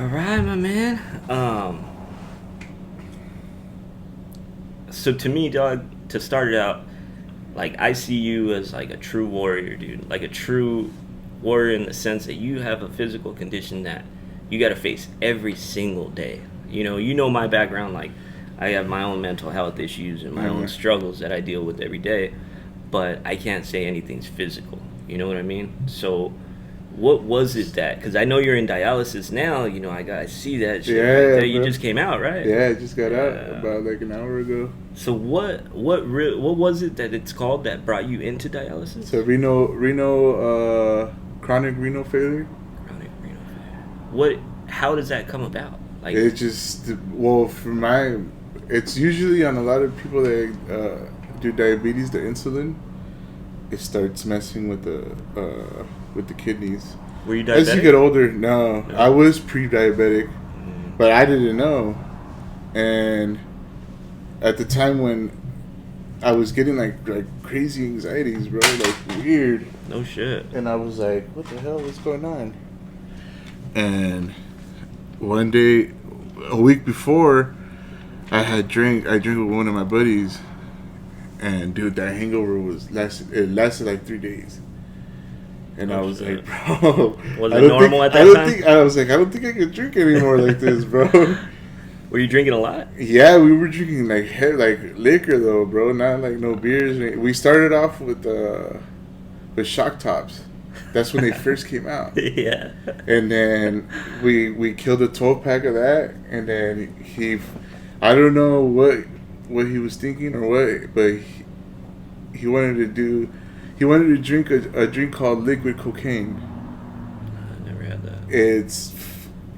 All right, my man. So to me, dog, to start it out, like I see you as like a true warrior, dude. Like a true warrior in the sense that you have a physical condition that you got to face every single day. You know my background. Like I have my own mental health issues and my own Mm. struggles that I deal with every day, but I can't say anything's physical. You know what I mean? So what was it that? Because I know you're in dialysis now. I see that shit right Yeah, there. You bro. just came out, right? Yeah, I just got out Yeah. about like an hour ago. So what was it that it's called that brought you into dialysis? So chronic renal failure. Chronic renal failure. What? How does that come about? Like, It just well for my, it's usually on a lot of people that do diabetes, the insulin, it starts messing with the kidneys. were you As you get diabetic? older, no, I No. was pre-diabetic, Mm, but I didn't know, and at the time when I was getting like crazy anxieties, bro, like weird. no shit. And I was like, what the hell is going on? And one day, a week before, I drank with one of my buddies, and dude, that hangover it lasted like 3 days. And I No was like, shit. bro, Was it normal at that time? I was like, I don't think I could drink anymore like this, bro. Were you drinking a lot? Yeah, we were drinking like liquor though, bro. Not like no beers. We started off with shock tops. That's when they first came out. Yeah. And then we killed a 12 pack of that, and then I don't know what he was thinking or what, but he wanted to drink a drink called liquid cocaine. I never had that. It's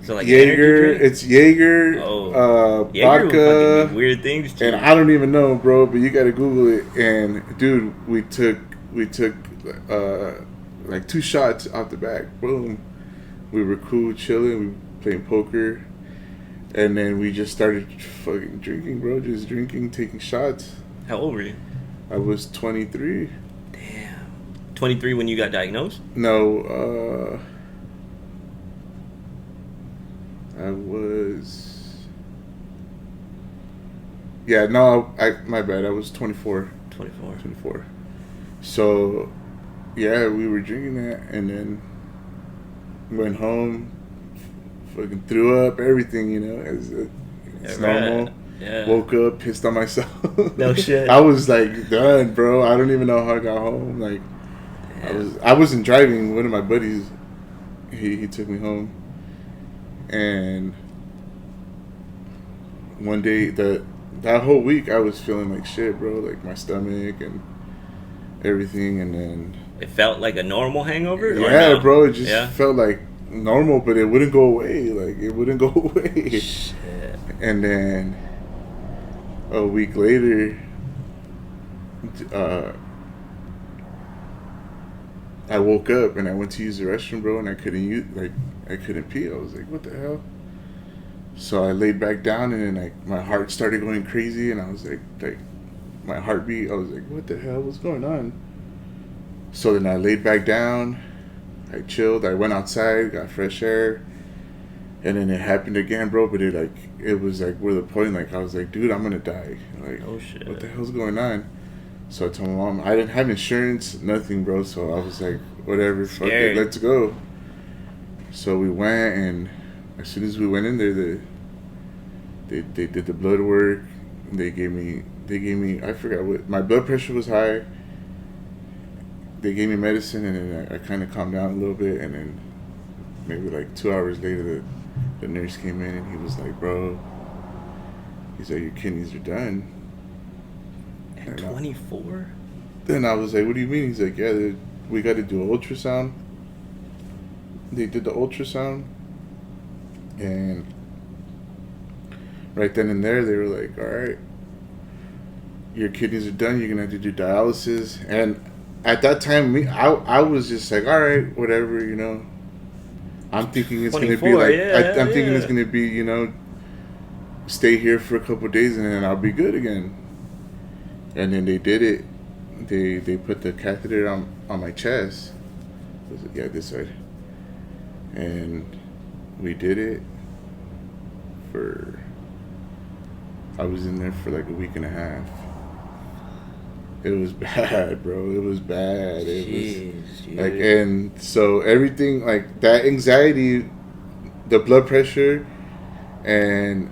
So like energy Jaeger. drink? It's Jaeger, Oh, Jaeger would fucking vodka, do weird things to and you. I don't even know, bro. But you gotta Google it. And dude, we took uh, like 2 shots off the back. Boom. We were cool, chilling. We playing poker, and then we just started fucking drinking, bro. Just drinking, taking shots. How old were you? I was 23. Damn. 23 when you got diagnosed? No, I was. Yeah, no, my bad. I was 24. 24. 24. So, yeah, we were drinking that, and then went home, fucking threw up, everything, as it's Yeah, normal. right. Yeah. Woke up, pissed on myself. No shit. I was like done, bro. I don't even know how I got home. Like, Damn. I wasn't driving. One of my buddies, he took me home, and one day that whole week I was feeling like shit, bro. Like my stomach and everything, and then It felt like a normal hangover? Or yeah, no? bro, it just Yeah? felt like normal, but it wouldn't go away. Like it wouldn't go away. Shit. And then a week later, uh, I woke up and I went to use the restroom, bro, and I couldn't pee. I was like, what the hell? So I laid back down, and then like my heart started going crazy, and I was like my heartbeat. I was like, what the hell? What's going on? So then I laid back down. I chilled. I went outside, got fresh air, and then it happened again, bro. But it was like where the point. Like I was like, dude, I'm gonna die. Like, Oh shit. what the hell's going on? So I told my mom I didn't have insurance, nothing, bro. So I was like, whatever, fuck Scary. it, let's go. So we went, and as soon as we went in there, they did the blood work. They gave me I forgot what, my blood pressure was high. They gave me medicine, and then I kind of calmed down a little bit, and then maybe like 2 hours later, the nurse came in, and he was like, bro, he's like, your kidneys are done. At And 24? then I was like, what do you mean? He's like, yeah, we got to do an ultrasound. They did the ultrasound, and right then and there, they were like, all right, your kidneys are done. You're going to have to do dialysis. And at that time, I was just like, all right, whatever, I'm thinking it's going to be 24, like, yeah, I'm thinking it's yeah. going to be, stay here for a couple of days and then I'll be good again. And then they did it. They put the catheter on my chest. Was it, yeah, this side. And we did it. I was in there for like a week and a half. It was bad, bro. It was bad. Jeez, Dude. And so everything, like that anxiety, the blood pressure, and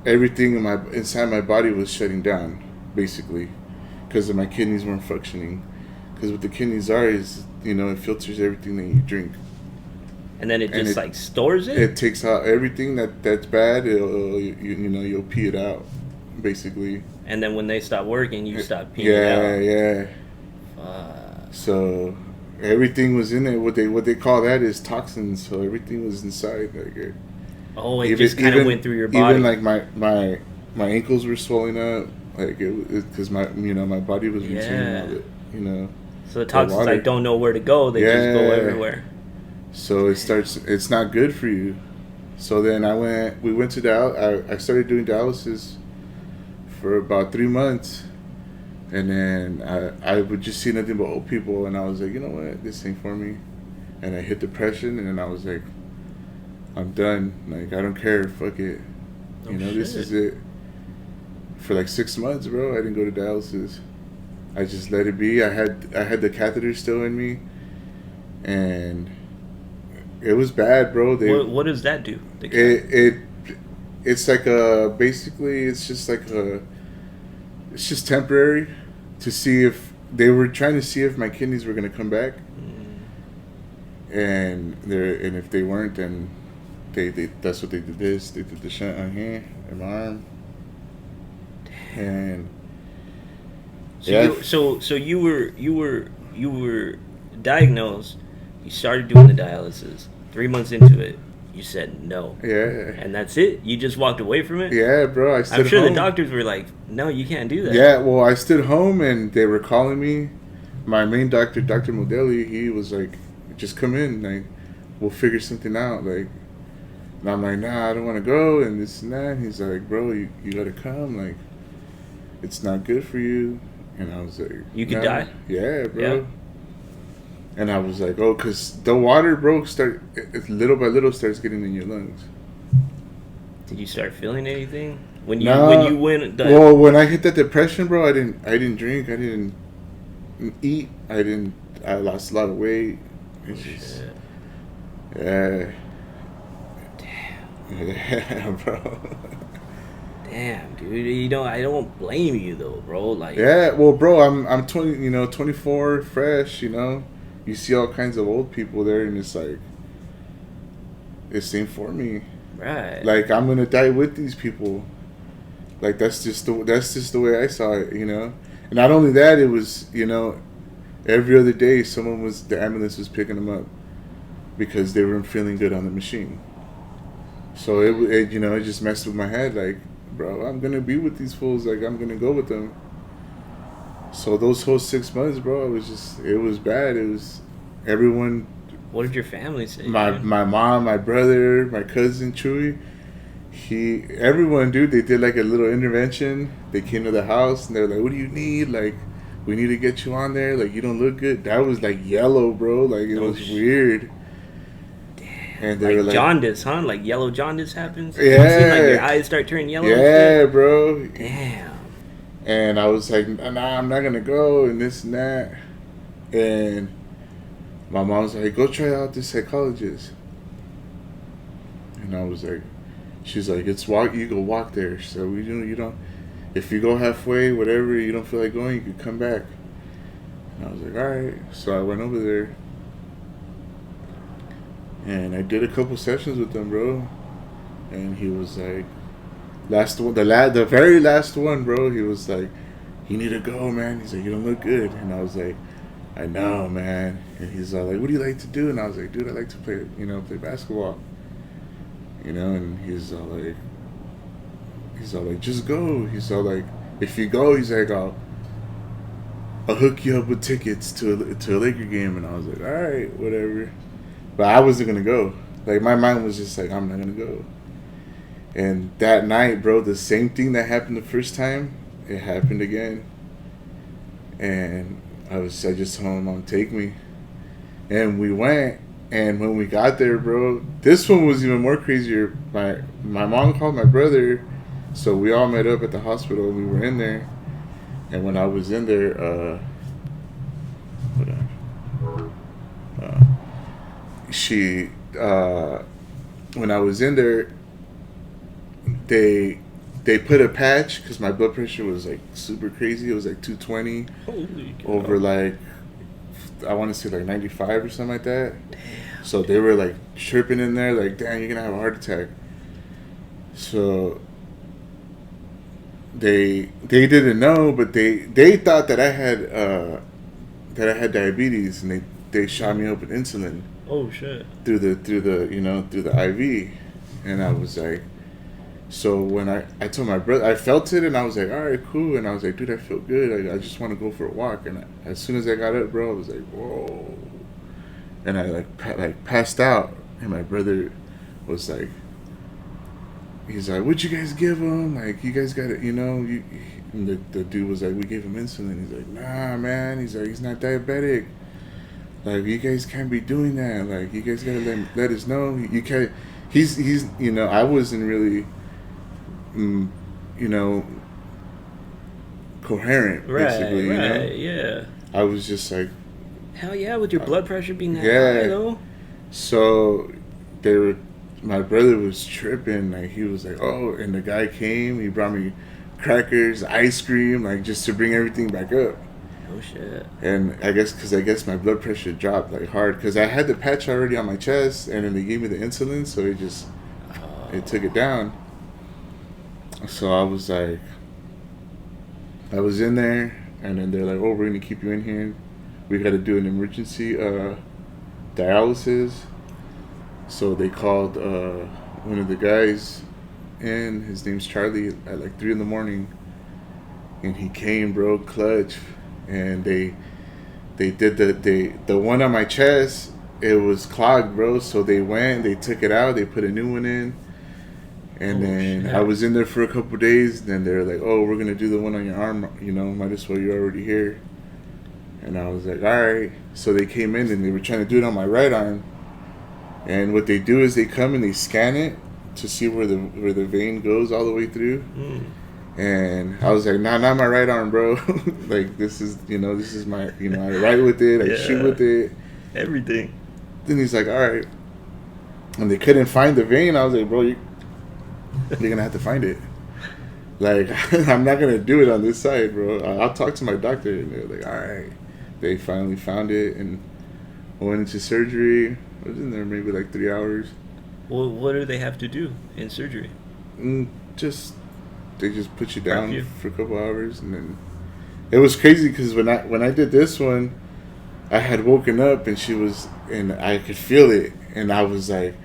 everything inside my body was shutting down, basically, because my kidneys weren't functioning. Because what the kidneys are is, it filters everything that you drink. And then it just like stores it? It takes out everything that's bad. You'll pee it out, basically. And then when they stop working, you stop peeing it out. Yeah. So everything was in it. What they call that is toxins. So everything was inside. Like it just kind of went through your body. Even like my ankles were swelling up. Like because my body was retaining all it. So the toxins like don't know where to go. They just go everywhere. So it's not good for you. So then we went to I started doing dialysis for about 3 months. And then I would just see nothing but old people. And I was like, you know what? This ain't for me. And I hit depression. And then I was like, I'm done. Like, I don't care. Fuck it. This is it. For like 6 months, bro, I didn't go to dialysis. I just let it be. I had the catheter still in me. And it was bad, bro. What does that do? It's like basically it's just like it's just temporary to see if they were trying to see if my kidneys were gonna come back, and if they weren't, then they that's what they did. They did the shunt on here in my arm, and so you were diagnosed. You started doing the dialysis. 3 months into it, you said no. Yeah. And that's it? You just walked away from it? Yeah, bro. I'm sure home. The doctors were like, no, you can't do that. Yeah, well, I stood home and they were calling me. My main doctor, Dr. Modelli, he was like, just come in. Like, we'll figure something out. Like, and I'm like, nah, I don't want to go and this and that. And he's like, bro, you got to come. Like, it's not good for you. And I was like, you could die? Yeah, bro. Yeah. And I was like, oh, because the water, bro, little by little starts getting in your lungs. Did you start feeling anything when you went? Well, when I hit that depression, bro, I didn't drink, I didn't eat, I lost a lot of weight. It's just, yeah. Damn. Yeah, bro. Damn, dude. I don't blame you though, bro. Like. Yeah, well, bro, I'm 24, fresh, You see all kinds of old people there, and it's like, it's ain't for me. Right. Like, I'm gonna die with these people. Like, that's just the way I saw it, And not only that, it was, every other day the ambulance was picking them up because they weren't feeling good on the machine. So it just messed with my head. Like, bro, I'm gonna be with these fools. Like, I'm gonna go with them. So those whole 6 months, bro, it was bad. It was everyone. What did your family say? My mom, my brother, my cousin Chewy. Everyone, dude, they did like a little intervention. They came to the house and they're like, "What do you need? Like, we need to get you on there. Like, you don't look good." That was like yellow, bro. Like, it was weird. Damn. And they were like jaundice, huh? Like yellow jaundice happens. Yeah. Like your eyes start turning yellow. Yeah, bro. Damn. And I was like, nah, I'm not going to go, and this and that. And my mom was like, go try out this psychologist. And I was like, she's like, you go walk there. So you don't, if you go halfway, whatever, you don't feel like going, you can come back. And I was like, all right. So I went over there. And I did a couple sessions with him, bro. And he was like, the very last one, bro, he was like, you need to go, man. He's like, you don't look good. And I was like, I know, man. And he's all like, what do you like to do? And I was like, dude, I like to play basketball. And he's all like, just go. He's all like, if you go, he's like, I'll hook you up with tickets to a Laker game. And I was like, all right, whatever. But I wasn't gonna go. Like, my mind was just like, I'm not gonna go. And that night, bro, the same thing that happened the first time, it happened again. And I just told my mom, take me. And we went, And when we got there, bro, this one was even more crazier. My mom called my brother, so we all met up at the hospital. We were in there, and when I was in there, hold on. She when I was in there, they put a patch because my blood pressure was like super crazy. It was like 220 Holy God. over like, I want to say like 95 or something like that. Damn. So they were like chirping in there like, damn, you're gonna have a heart attack. So they didn't know, but they thought that I had diabetes, and they shot me up with insulin Oh shit. through the through the IV. And I was like, so when I told my brother, I felt it, and I was like, all right, cool. And I was like, dude, I feel good. I just want to go for a walk. And as soon as I got up, bro, I was like, whoa. And I like passed out. And my brother was like, he's like, what'd you guys give him? Like, you guys got it, and the dude was like, we gave him insulin. He's like, nah, man. He's like, he's not diabetic. Like, you guys can't be doing that. Like, you guys gotta let us know. You can't. He's I wasn't really, coherent, basically. Right, yeah. I was just like, Hell yeah, with your blood pressure being that yeah. high, though. So my brother was tripping. Like, he was like, oh, and the guy came. He brought me crackers, ice cream, like, just to bring everything back up. Oh shit. And I guess my blood pressure dropped like hard because I had the patch already on my chest, and then they gave me the insulin, so it took it down. So I was like, I was in there, and then they're like, oh, we're gonna keep you in here. We got to do an emergency dialysis. So they called one of the guys in. His name's Charlie, at like 3 a.m, and he came, bro, clutch. And they did the one on my chest. It was clogged, bro. So they took it out. They put a new one in. And then shit. I was in there for a couple days. Then they're like, oh, we're gonna do the one on your arm. Might as well, you're already here. And I was like, all right. So they came in and they were trying to do it on my right arm. And what they do is they come and they scan it to see where the vein goes all the way through. And I was like, nah, not my right arm, bro. Like, this is my, I write with it, I shoot with it. Everything. Then he's like, all right. And they couldn't find the vein. I was like, bro, you're going to have to find it. Like, I'm not going to do it on this side, bro. I'll talk to my doctor. And they're like, all right. They finally found it and went into surgery. I was in there maybe like 3 hours. Well, what do they have to do in surgery? They just put you down for a couple hours, and then it was crazy because when I did this one, I had woken up and I could feel it, and I was like,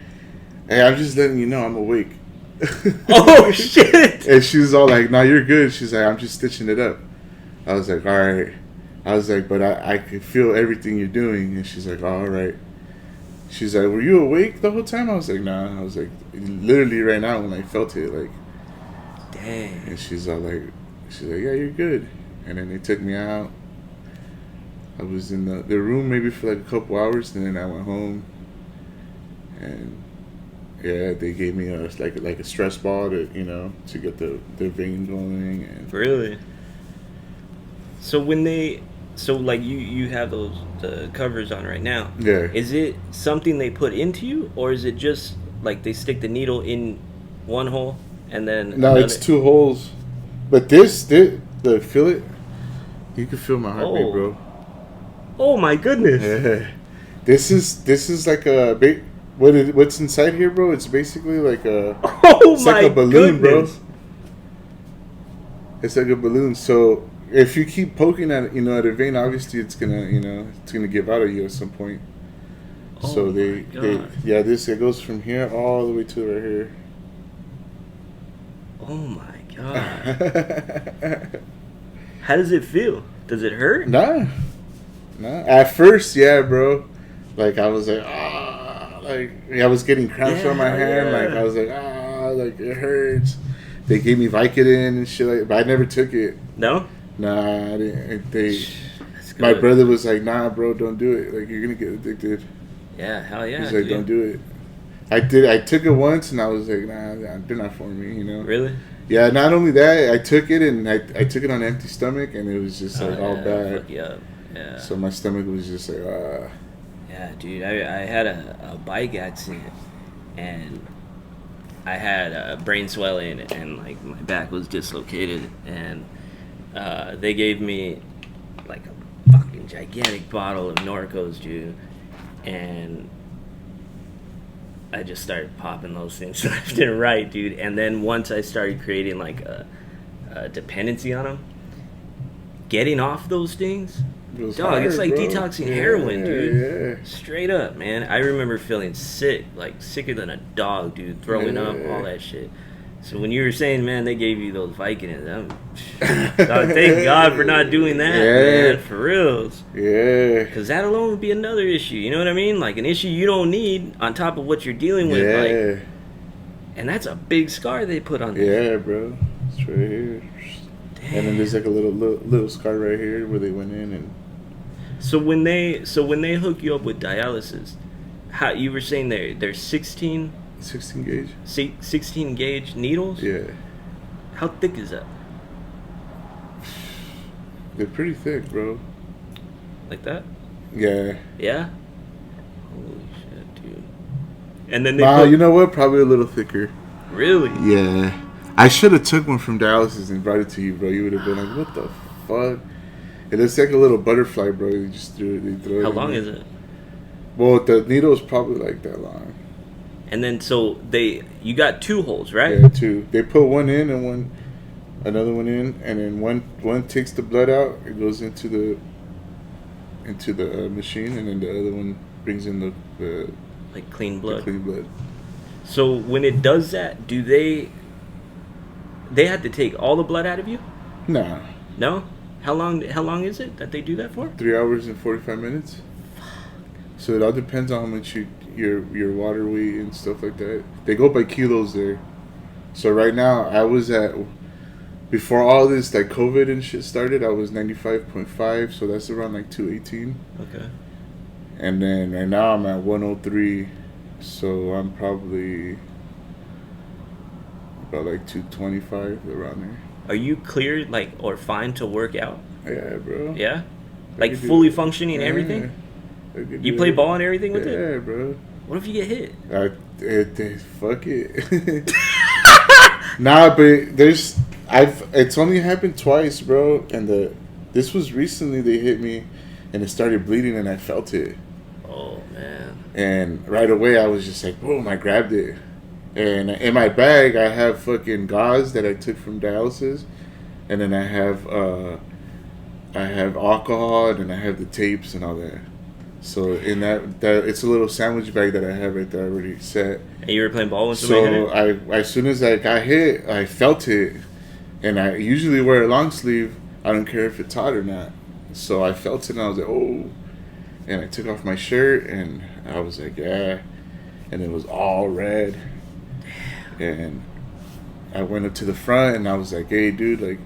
"Hey, I'm just letting you know I'm awake." Oh shit! And she was all like, "No, you're good." She's like, "I'm just stitching it up." I was like, "All right." I was like, "But I could feel everything you're doing," and she's like, "All right." She's like, "Were you awake the whole time?" I was like, "Nah." I was like, literally right now when I felt it, like. Dang. And she's like, yeah, you're good. And then they took me out. I was in the room maybe for like a couple hours, and then I went home. And yeah, they gave me like a stress ball to to get the vein going. And really. So like you have the covers on right now. Yeah. Is it something they put into you, or is it just like they stick the needle in one hole? And then no, it's 2 holes, but the feel it. You can feel my heartbeat, bro. Oh my goodness! Yeah, this is like a big. What's inside here, bro? It's basically like it's like a balloon, bro. It's like a balloon. So if you keep poking at at a vein, obviously it's gonna give out of you at some point. Oh so it goes from here all the way to right here. Oh my god. How does it feel? Does it hurt? Nah. At first, yeah, bro. Like, I was like, like, I was getting cramps on my hand. Yeah. Like, I was like, like, it hurts. They gave me Vicodin and shit, but I never took it. No? Nah, I didn't. My brother was like, nah, bro, don't do it. Like, you're gonna get addicted. Yeah, hell yeah, He's like, dude. don't do it. I took it once and I was like, nah, they're not for me, you know. Really? Yeah. Not only that, I took it and I took it on an empty stomach and it was just like Oh all yeah, that'll bad. fuck you up. Yeah. So my stomach was just like, Yeah, dude. I had a bike accident, and I had brain swelling, and like my back was dislocated, and they gave me like a fucking gigantic bottle of Norcos, dude, and I just started popping those things left and right, dude. And then once I started creating like a dependency on them, getting off those things, it was dog, hard, it's like bro. detoxing heroin, dude. Yeah. Straight up, man. I remember feeling sick, like sicker than a dog, dude, throwing up, all that shit. So when you were saying, man, they gave you those Vicodins, dog, thank God for not doing that, man, for reals. Yeah. Because that alone would be another issue, you know what I mean? Like an issue you don't need on top of what you're dealing with, like, and that's a big scar they put on there. Yeah, bro. It's right here. Damn. And then there's like a little scar right here where they went in and. So when they hook you up with dialysis, how you were saying they're 16 gauge. 16 gauge needles? Yeah. How thick is that? They're pretty thick, bro. Like that? Yeah. Yeah. Holy shit, dude. And then you know what? Probably a little thicker. Really? Yeah. I should have took one from dialysis and brought it to you, bro. You would have been like, what the fuck? It looks like a little butterfly, bro. They just threw it. How long is it? Well, the needle is probably like that long. And then so you got 2 holes, right? Yeah, 2. They put one in and another one in, and then one takes the blood out. It goes into the machine, and then the other one brings in the like clean blood. The clean blood. So when it does that, do they have to take all the blood out of you? Nah. No? How long is it that they do that for? 3 hours and 45 minutes. So it all depends on how much your water weight and stuff like that. They go by kilos there. So right now I was before all this like COVID and shit started, I was 95.5, so that's around like 218. Okay. And then right now I'm at 103, so I'm probably about like 225 around there. Are you cleared, like, or fine to work out? Yeah, bro. Yeah? Like, fully functioning Yeah. everything? You play ball and everything with it? Yeah, bro. What if you get hit? Fuck it. Nah, but it's only happened twice, bro. And this was recently they hit me, and it started bleeding, and I felt it. Oh, man. And right away I was just like, boom, I grabbed it. And in my bag, I have fucking gauze that I took from dialysis, and then I have alcohol, and then I have the tapes and all that. So in that it's a little sandwich bag that I have right there already set. And you were playing ball when somebody hit it? So as soon as I got hit, I felt it, and I usually wear a long sleeve. I don't care if it's hot or not. So I felt it, and I was like, oh. And I took off my shirt, and I was like, yeah. And it was all red. And I went up to the front, and I was like, hey, dude, like,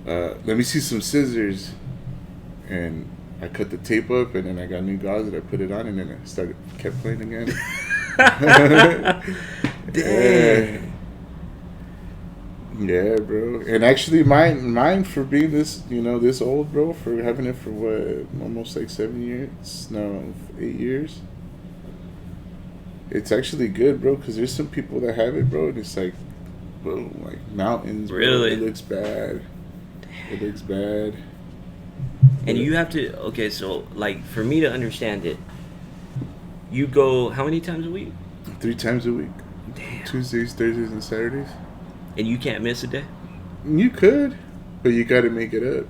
let me see some scissors. And I cut the tape up, and then I got new gauze, and I put it on, and then I kept playing again. Dang. Yeah, bro. And actually, mine for being this old, bro, for having it for what, almost like 7 years, no, 8 years. It's actually good, bro, because there's some people that have it, bro, and it's like, boom, like mountains. Really? Bro. It looks bad. Damn. It looks bad. And you have to, okay, so, like, for me to understand it, you go how many times a week? 3 times a week. Damn. Tuesdays, Thursdays, and Saturdays. And you can't miss a day? You could, but you got to make it up.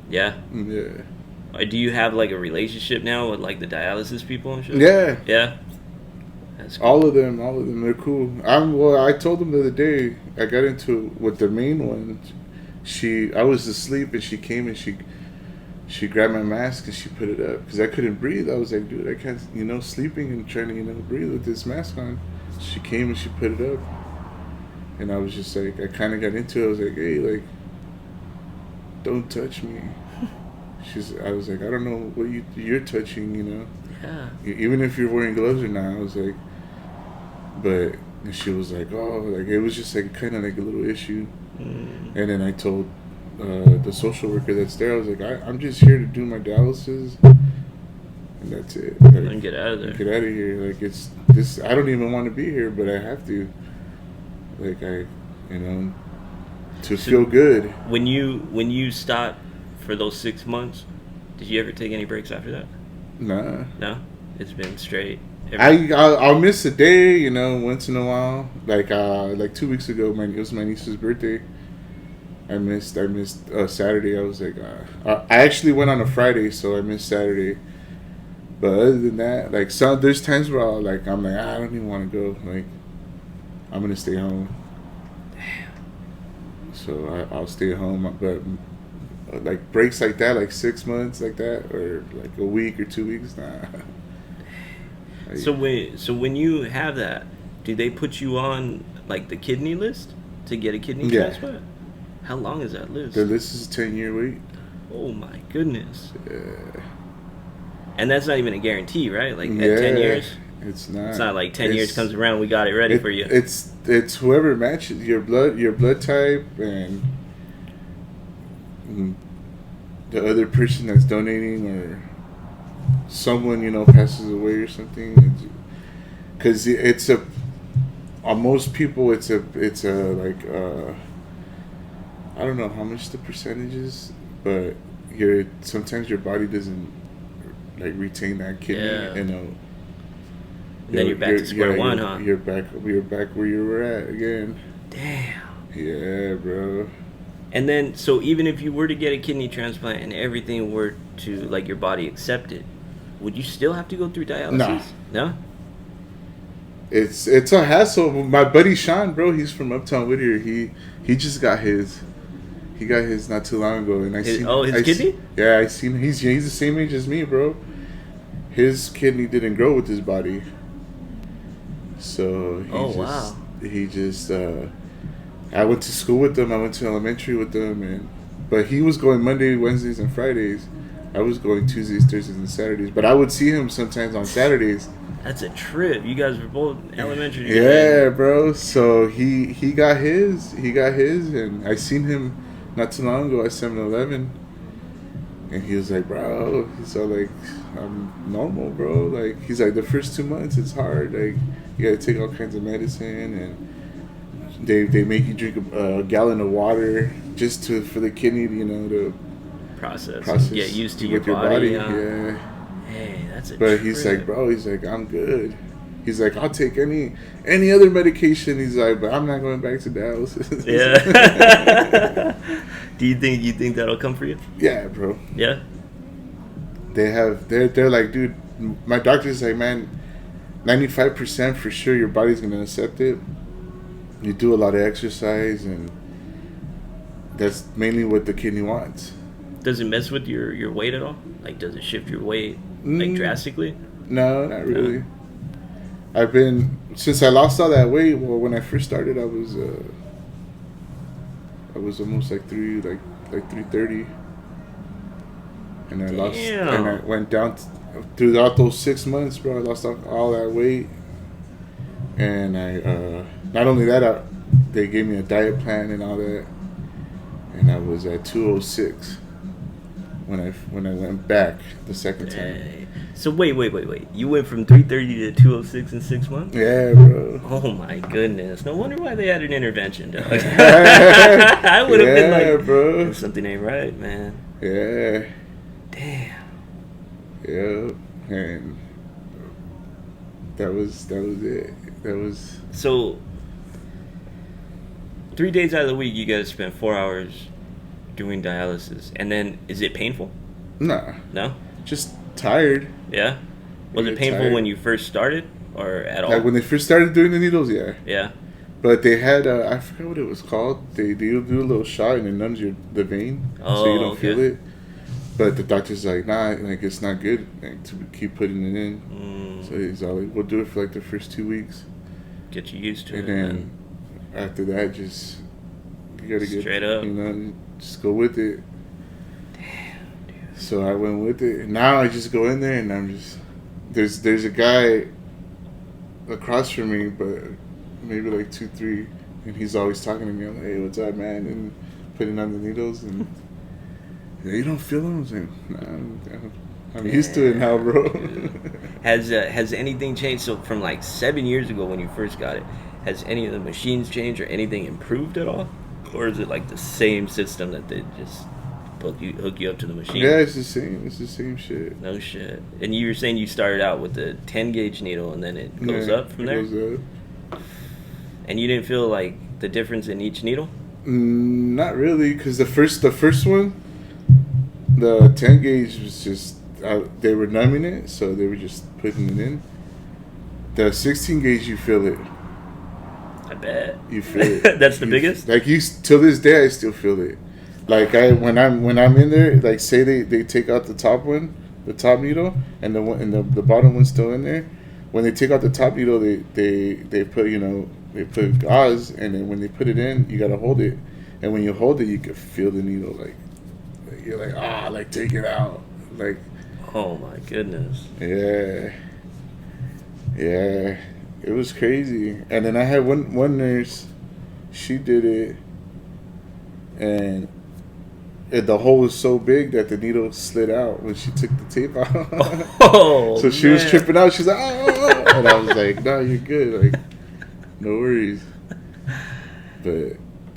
Yeah? Yeah. Do you have, like, a relationship now with, like, the dialysis people and shit? Yeah. Yeah? That's cool. All of them, they're cool. I told them the other day, I got into with the main one. I was asleep, and she came, and she grabbed my mask, and she put it up, because I couldn't breathe. I was like, dude, I can't, sleeping and trying to, breathe with this mask on. She came, and she put it up. And I was just like, I kind of got into it. I was like, hey, like, don't touch me. I was like, I don't know what you're touching, Yeah. Even if you're wearing gloves or not. I was like, but she was like, oh, like it was just like kind of like a little issue. Mm. And then I told the social worker that's there, I was like, I'm just here to do my dialysis, and that's it. Like, And get out of there. get out of here. Like it's this. I don't even want to be here, but I have to. Like you know, to So feel good. When you stopped for those 6 months, did you ever take any breaks after that? Nah. No, it's been straight. I'll miss a day, you know, once in a while. Like 2 weeks ago, it was my niece's birthday. I missed Saturday. I was like, I actually went on a Friday, so I missed Saturday. But other than that, like there's times where I'm like, I don't even want to go. Like, I'm gonna stay home. Damn. So I'll stay home. But like breaks like that, like 6 months like that, or like a week or 2 weeks, nah. Like, So when you have that, do they put you on like the kidney list to get a kidney transplant? How long is that list? the list is a 10-year wait. Oh my goodness. Yeah. And that's not even a guarantee, right? Like Yeah, at 10 years? It's not. It's not like 10 years comes around, we got it ready for you. It's whoever matches your blood type and the other person that's donating, or someone passes away or something. Because on most people it's a like I don't know how much the percentage is, but sometimes your body doesn't like retain that kidney, And then you're back to square one, huh? You're back where you were at again. Damn. Yeah, bro. And then, so even if you were to get a kidney transplant and everything were to, like, your body accept it, would you still have to go through dialysis? Nah. No? It's a hassle. My buddy Sean, bro, he's from Uptown Whittier. He just got his. He got his not too long ago, and His kidney? Yeah, I seen. He's the same age as me, bro. His kidney didn't grow with his body, so he just. I went to school with them. I went to elementary with them, but he was going Monday, Wednesdays, and Fridays. I was going Tuesdays, Thursdays, and Saturdays. But I would see him sometimes on Saturdays. That's a trip. You guys were both elementary. Yeah, bro. So he got his. And I seen him not too long ago at 7-Eleven. And he was like, bro, he's all like, I'm normal, bro. Like, he's like, the first 2 months, it's hard. Like, you gotta take all kinds of medicine, and they make you drink a gallon of water just for the kidney, to process get used to your body. Yeah. Hey, that's a But trip. he's like, bro, I'm good. He's like, I'll take any other medication. He's like, but I'm not going back to dialysis. Yeah. Do you think that'll come for you? Yeah, bro. Yeah. They're like, dude, my doctor's like, man, 95% for sure your body's gonna accept it. You do a lot of exercise, and that's mainly what the kidney wants. Does it mess with your weight at all? Like, does it shift your weight like drastically? No, not really. No. I've been, since I lost all that weight. Well, when I first started, I was almost like 330, and I lost, and I went down throughout those 6 months, bro. I lost all that weight, and I not only that, they gave me a diet plan and all that, and I was at 206 when I went back the second time. So wait. You went from 330 to 206 in 6 months? Yeah, bro. Oh my goodness. No wonder why they had an intervention, dog. I would have been like, bro, something ain't right, man. Yeah. Damn. Yeah. And that was it. That was. So 3 days out of the week, you guys spend 4 hours doing dialysis, and then is it painful? Nah. No. Just tired. Yeah. Was it painful when you first started, or at all? Like when they first started doing the needles, yeah. Yeah. But they had I forgot what it was called. They do a little shot and it numbs the vein, so you don't feel it. But the doctor's like, nah, like it's not good, like, to keep putting it in. So he's all like, we'll do it for like the first 2 weeks. Get you used to it. And then after that, just you gotta get straight up. Just go with it. Damn, dude. So I went with it. And now I just go in there and I'm just there's a guy across from me, but maybe like 2, 3, and he's always talking to me. I'm like, hey, what's up, man? And putting on the needles, and yeah, you don't feel them? I was like, nah, I'm used to it now, bro. Has anything changed? So from like 7 years ago when you first got it, has any of the machines changed or anything improved at all? Or is it like the same system that they just hook you up to the machine? Yeah, it's the same. It's the same shit. No shit. And you were saying you started out with the 10 gauge needle and then it goes up from there? It goes up. And you didn't feel like the difference in each needle? Not really, because the first one, the 10 gauge was just, they were numbing it, so they were just putting it in. The 16 gauge, you feel it. I bet. You feel it. That's the biggest? Like, till this day, I still feel it. Like, when I'm in there, like, say they take out the top one, the top needle, and the bottom one's still in there. When they take out the top needle, they put, they put gauze, and then when they put it in, you gotta hold it. And when you hold it, you can feel the needle, like you're like, like, take it out, like. Oh my goodness. Yeah. It was crazy. And then I had one nurse, she did it, and the hole was so big that the needle slid out when she took the tape out. Oh, so she was tripping out. She's like, oh, and I was like, no, you're good. Like, no worries. But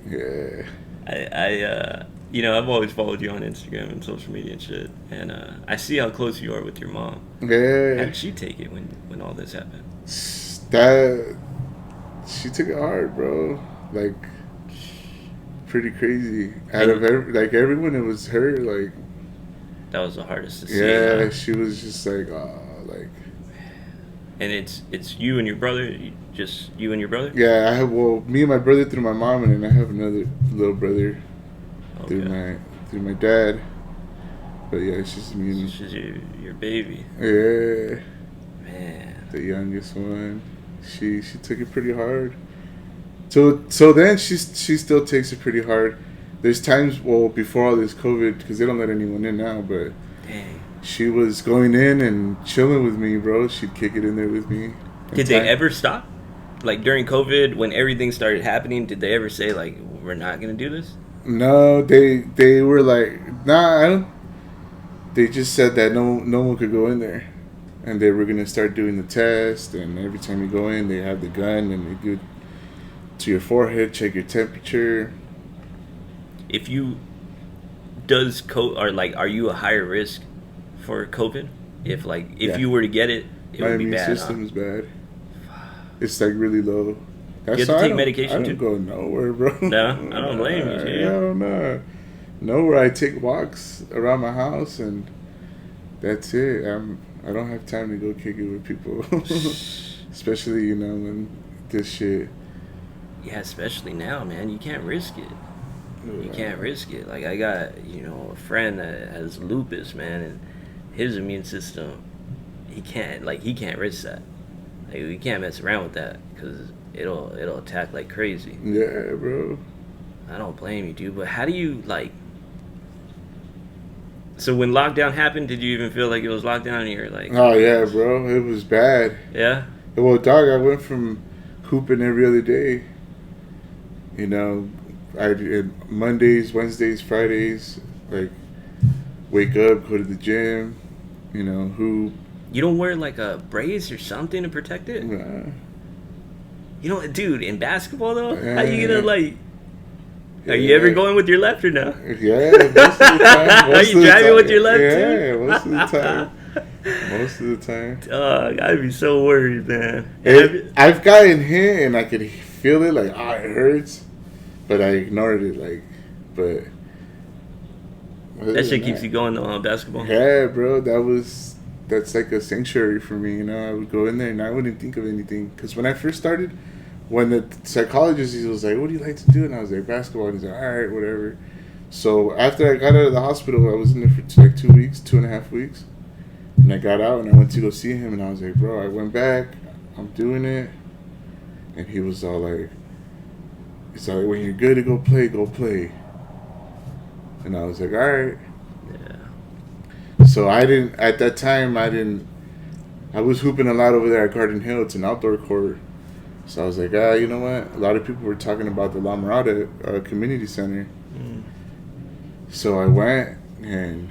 yeah, I've always followed you on Instagram and social media and shit, and I see how close you are with your mom. Yeah. How did she take it when all this happened? She took it hard, bro. Like, pretty crazy. Out of everyone, it was her. Like, that was the hardest to see. Yeah, she was just like, like. And it's you and your brother, just you and your brother. Yeah, I have me and my brother through my mom, and then I have another little brother through my dad. But yeah, it's just me and. It's just your baby. Yeah. Man. The youngest one, she took it pretty hard. So then she still takes it pretty hard. There's times, before all this COVID, because they don't let anyone in now, but dang, she was going in and chilling with me, bro. She'd kick it in there with me. Did they ever stop? Like during COVID, when everything started happening, did they ever say like, we're not gonna do this? No, they were like, nah, I don't. They just said that no one could go in there, and they were gonna start doing the test. And every time you go in, they have the gun and they do it to your forehead, check your temperature. If you are you a higher risk for COVID? If you were to get it, my would be bad. My immune system is bad. It's like really low. That's you have to take medication too? I don't go nowhere, bro. No, I don't blame you, dude. Hell no. Nowhere. I take walks around my house and that's it. I don't have time to go kick it with people. Especially, when this shit. Yeah, especially now, man. You can't risk it. You can't risk it. Like, I got, a friend that has lupus, man, and his immune system, he can't risk that. Like, we can't mess around with that because it'll attack like crazy. Yeah, bro. I don't blame you, dude. But how do you, so when lockdown happened, did you even feel like it was lockdown and you're like... Oh, yeah, bro. It was bad. Yeah? Well, dog, I went from hooping every other day. I did Mondays, Wednesdays, Fridays, wake up, go to the gym, hoop. You don't wear a brace or something to protect it? Nah. Dude, in basketball though, how you gonna are you ever going with your left or no? Yeah, most of the time. Are you driving with your left too? Yeah, most of the time. Most of the time. I'd be so worried, man. I've gotten hit and I could feel it, it hurts, but I ignored it, but. That shit keeps you going though on basketball. Yeah, bro, that's like a sanctuary for me. I would go in there and I wouldn't think of anything. Because when I first started, when the psychologist, he was like, what do you like to do? And I was like, basketball. And he's like, all right, whatever. So after I got out of the hospital, I was in there for 2 weeks, 2.5 weeks. And I got out and I went to go see him. And I was like, bro, I went back. I'm doing it. And he was all like, when you're good to go play, go play. And I was like, all right. Yeah. So at that time, I didn't I was hooping a lot over there at Garden Hill. It's an outdoor court. So I was like, you know what? A lot of people were talking about the La Mirada Community Center. Mm. So I went and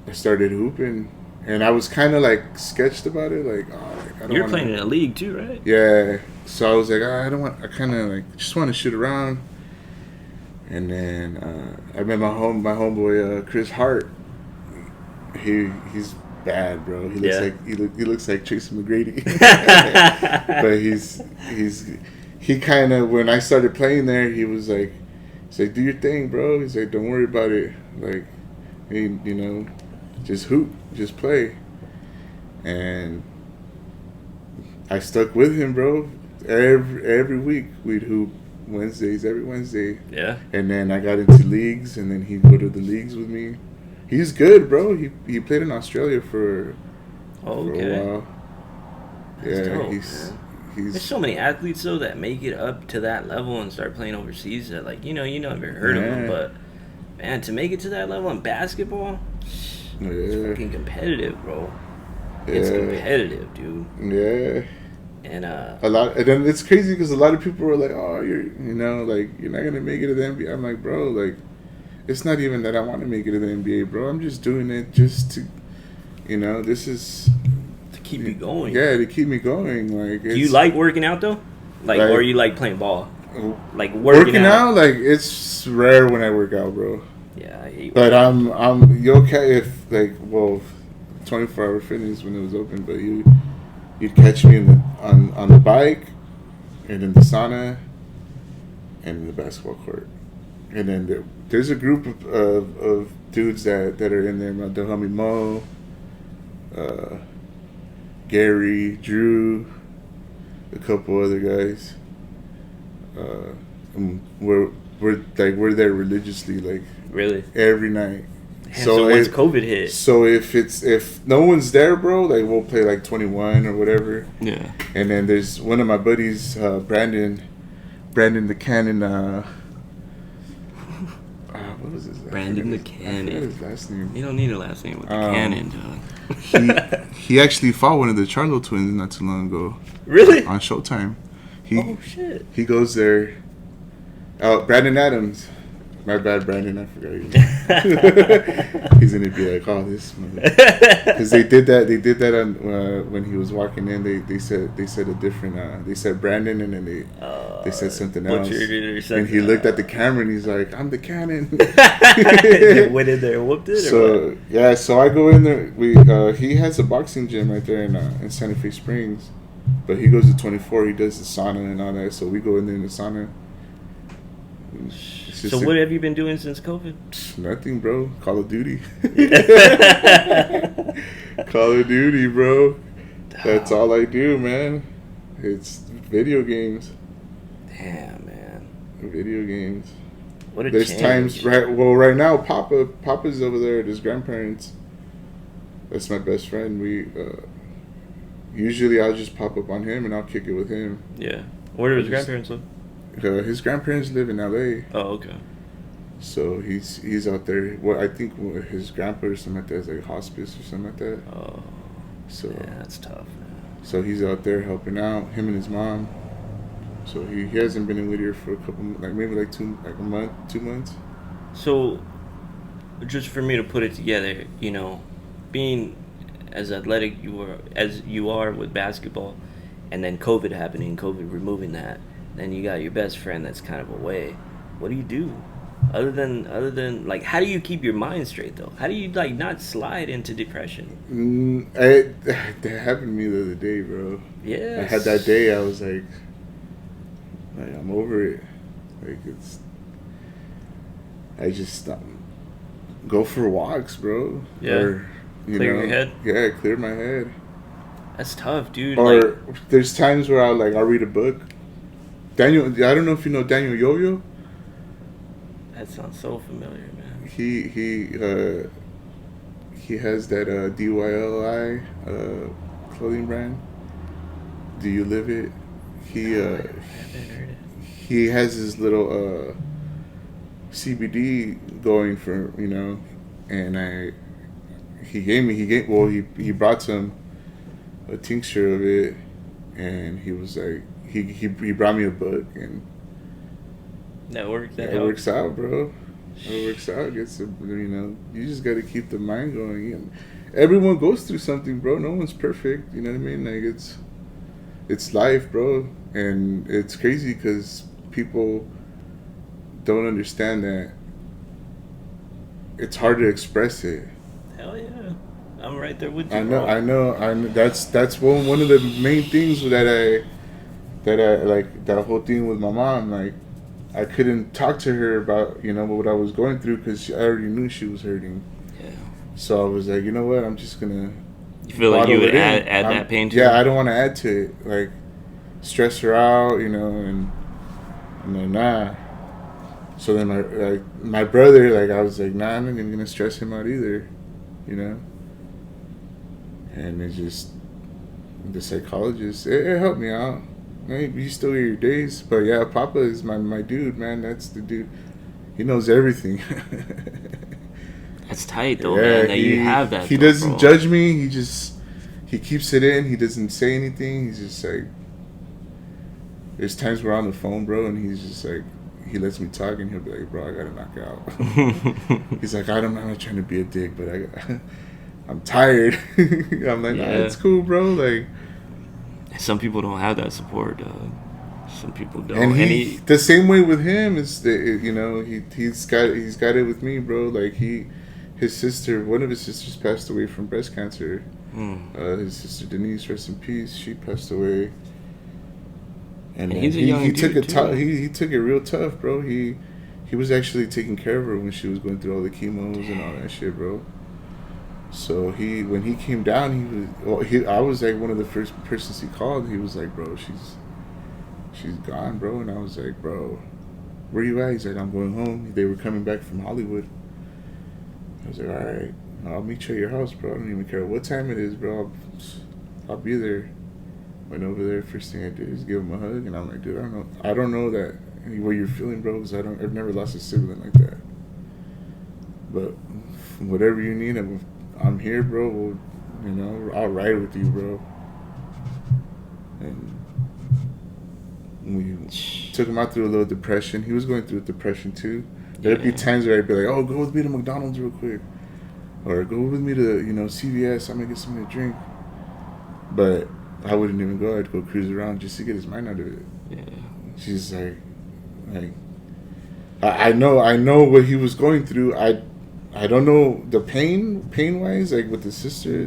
I started hooping. And I was kind of like sketched about it. Like, I don't You're wanna... playing in a league too, right? Yeah. So I was like, I don't want... I kind of like just want to shoot around. And then I met my homeboy Chris Hart. He's bad, bro. He looks like he looks like Tracy McGrady. But he kind of, when I started playing there, he's like, do your thing, bro. He's like, don't worry about it. Like, hey, you know, just hoop, just play. And I stuck with him, bro. Every week we'd hoop every Wednesday. Yeah. And then I got into leagues, and then he'd go to the leagues with me. He's good, bro. He played in Australia for a while. That's Yeah, dope, he's There's so many athletes though that make it up to that level and start playing overseas. That you never heard of them, but man, to make it to that level in basketball, it's fucking competitive, bro. It's competitive, dude. Yeah. And and then it's crazy because a lot of people were like, "Oh, you're not gonna make it to the NBA." I'm like, bro, like, it's not even that I want to make it to the NBA, bro. I'm just doing it just to, this is to keep me going. Yeah, to keep me going. Like, do you like working out though? Or you like playing ball? Like working out, like, it's rare when I work out, bro. Yeah, I hate. But I'm you okay if 24-hour fitness when it was open, but you'd catch me on the bike, and in the sauna, and in the basketball court. And then there's a group of dudes that are in there. The homie Mo, Gary, Drew, a couple other guys. We're there religiously, like, really every night. Damn, so once COVID hit, so if no one's there, bro, like, we'll play like 21 or whatever. Yeah. And then there's one of my buddies, Brandon the Cannon. What was his name? Brandon the Cannon. I forgot his last name. You don't need a last name with the Cannon, dog. he actually fought one of the Charlo twins not too long ago. Really? On Showtime. Oh shit. He goes there. Brandon Adams. My bad, Brandon. I forgot you. He's gonna be like, "Oh, this," because they did that. They did that on when he was walking in. They said a different. They said Brandon, and then they said something else. And he looked at the camera and he's like, "I'm the Cannon." Went in there, and whooped it. So yeah, so I go in there. He has a boxing gym right there in Santa Fe Springs, but he goes to 24. He does the sauna and all that. So we go in there in the sauna. So what have you been doing since COVID? Nothing, bro. Call of Duty. Call of Duty, bro. That's all I do, man. It's video games. Damn, man. Video games. What a There's change. times, right now, Papa's over there at his grandparents. That's my best friend. Usually I'll just pop up on him and I'll kick it with him. Yeah. Where do his grandparents live? His grandparents live in LA. Oh, okay. So he's out there. Well, I think his grandpa or something like that is like hospice or something like that. Oh. So yeah, that's tough, man. So he's out there helping out him and his mom. So he hasn't been in Whittier for a couple, maybe a month, 2 months. So, just for me to put it together, being as athletic as you are with basketball, and then COVID happening, COVID removing that. Then you got your best friend that's kind of away. What do you do? Other than like, how do you keep your mind straight though? How do you not slide into depression? That happened to me the other day, bro. Yeah. I had that day. I was like I'm over it. I just go for walks, bro. Yeah. Or, clear your head. Yeah, clear my head. That's tough, dude. Or there's times where I'll read a book. Daniel, I don't know if you know Daniel Yo-Yo. That sounds so familiar, man. He has that DYLI clothing brand. Do you live it? I haven't heard it. He has his little CBD going for and he brought some a tincture of it, and he was like, he brought me a book, and That works. That it helps. works out, bro. It works out. Gets you just got to keep the mind going. And everyone goes through something, bro. No one's perfect. You know what I mean? Like it's life, bro, and it's crazy because people don't understand that it's hard to express it. Hell yeah. I'm right there with you. I know, bro. I know, I know. That's one of the main things that I like, that whole thing with my mom. Like, I couldn't talk to her about what I was going through because I already knew she was hurting. Yeah. So I was like, you know what? I'm just gonna. You feel like you would add that pain to it? Yeah, I don't want to add to it. Like, stress her out, and I'm like, nah. So then my brother, like, I was like, nah, I'm not even gonna stress him out either, And it's just the psychologist. It helped me out. Maybe you still hear your days, but yeah, Papa is my dude, man. That's the dude. He knows everything. That's tight though, man. That you have that. He doesn't judge me. He keeps it in. He doesn't say anything. He's just like. There's times we're on the phone, bro, and he's just like, he lets me talk, and he'll be like, bro, I gotta knock out. He's like, I'm not trying to be a dick, but I'm tired. I'm like, nah, it's cool, bro. Like, some people don't have that support, dog. Some people don't. And the same way with him is that he's got it with me, bro. Like one of his sisters passed away from breast cancer. His sister Denise, rest in peace. She passed away. And he's a young he took dude, it tough. He took it real tough, bro. He was actually taking care of her when she was going through all the chemos and all that shit, bro. So when he came down, I was like one of the first persons he called. He was like, bro, she's gone, bro. And I was like, bro, where you at? He's like, I'm going home. They were coming back from Hollywood. I was like, all right, I'll meet you at your house, bro. I don't even care what time it is, bro. I'll be there. Went over there. First thing I did is give him a hug, and I'm like, dude, I don't know that what you're feeling, bro, because I've never lost a sibling like that. But whatever you need, I'm here, bro. I'll ride with you, bro. And we took him out through a little depression. He was going through a depression too. There'd be times where I'd be like, oh, go with me to McDonald's real quick, or go with me to CVS. I'm gonna get something to drink. But I wouldn't even go. I'd go cruise around just to get his mind out of it. Yeah. She's like I know what he was going through. I don't know the pain wise, like with his sister,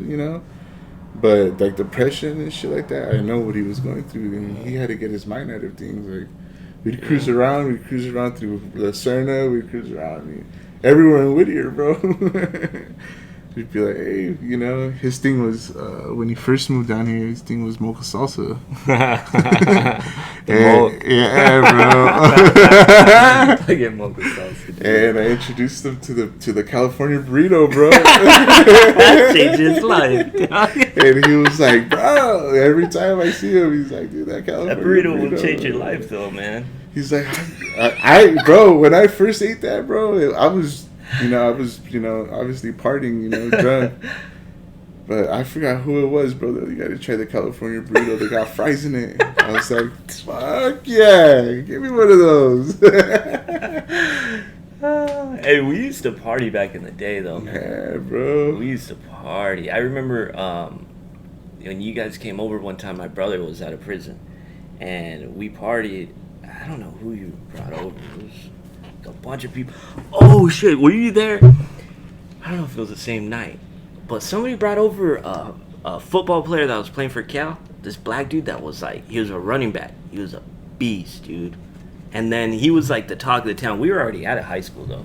but like depression and shit like that. I know what he was going through, and he had to get his mind out of things. Like we'd cruise around through Lucerna, we'd cruise around everywhere in Whittier, bro. We'd be like, hey, his thing was, when he first moved down here, his thing was mocha salsa. Yeah, bro. I get mocha salsa. Dude. And I introduced him to the California burrito, bro. That changed his life. And he was like, bro, every time I see him, he's like, dude, that California burrito will change your life, though, man. He's like, bro, when I first ate that, bro, I was obviously partying, drunk. But I forgot who it was, bro. You got to try the California burrito. They got fries in it. I was like, fuck yeah. Give me one of those. Hey, we used to party back in the day, though, man. Yeah, bro. We used to party. I remember when you guys came over one time, my brother was out of prison. And we partied. I don't know who you brought over. It was a bunch of people. Oh shit, were you there? I don't know if it was the same night, but somebody brought over a football player that was playing for Cal. This black dude that was like, he was a running back. He was a beast, dude. And then he was like the talk of the town. We were already out of high school though.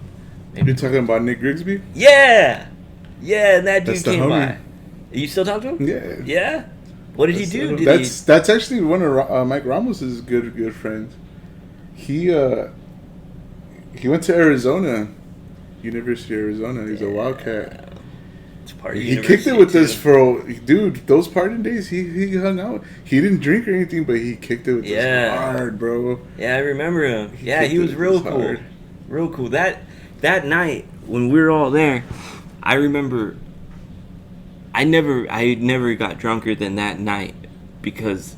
You're talking about Nick Grigsby? Yeah, and that dude came homie. by. You still talk to him? Yeah. Yeah. What did he do? That's actually one of Mike Ramos's good friends. He went to Arizona, University of Arizona. He's a Wildcat. It's party. He kicked it with us dude. Those partying days, he hung out. He didn't drink or anything, but he kicked it with us hard, bro. Yeah, I remember him. He was real cool. Hard. Real cool. That night when we were all there, I remember I never got drunker than that night because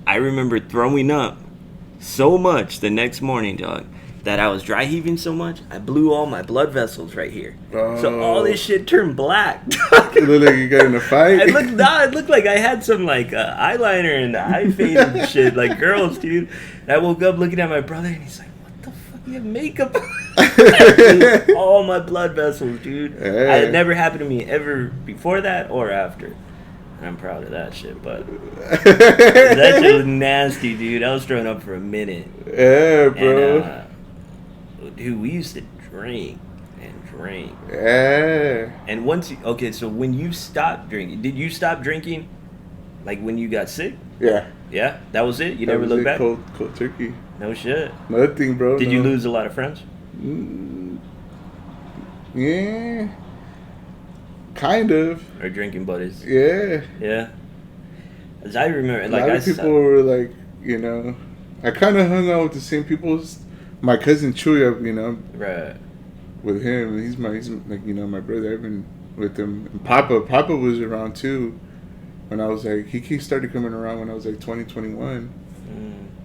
I remember throwing up so much the next morning, dog, that I was dry heaving so much I blew all my blood vessels right here. So all this shit turned black. You look like you got in a fight. It looked like I had some like eyeliner and eye fade and shit like girls, dude. And I woke up looking at my brother and he's like, "What the fuck? You have makeup?" All my blood vessels, dude. Yeah. It never happened to me ever before that or after. And I'm proud of that shit, but that shit was nasty, dude. I was throwing up for a minute. Yeah, bro. And, dude, we used to drink and drink. Yeah. And so when you stopped drinking, did you stop drinking like when you got sick? Yeah. Yeah? That was it? You never looked back? Cold turkey. No shit. Nothing, bro. Did you lose a lot of friends? Yeah. Kind of. Or drinking buddies? Yeah. Yeah. As I remember, A lot of people were like, I kind of hung out with the same people. My cousin Chuya, right. with him. He's like, my brother. I've been with him. And Papa was around too. When I was like, he started coming around when I was like 20, 21.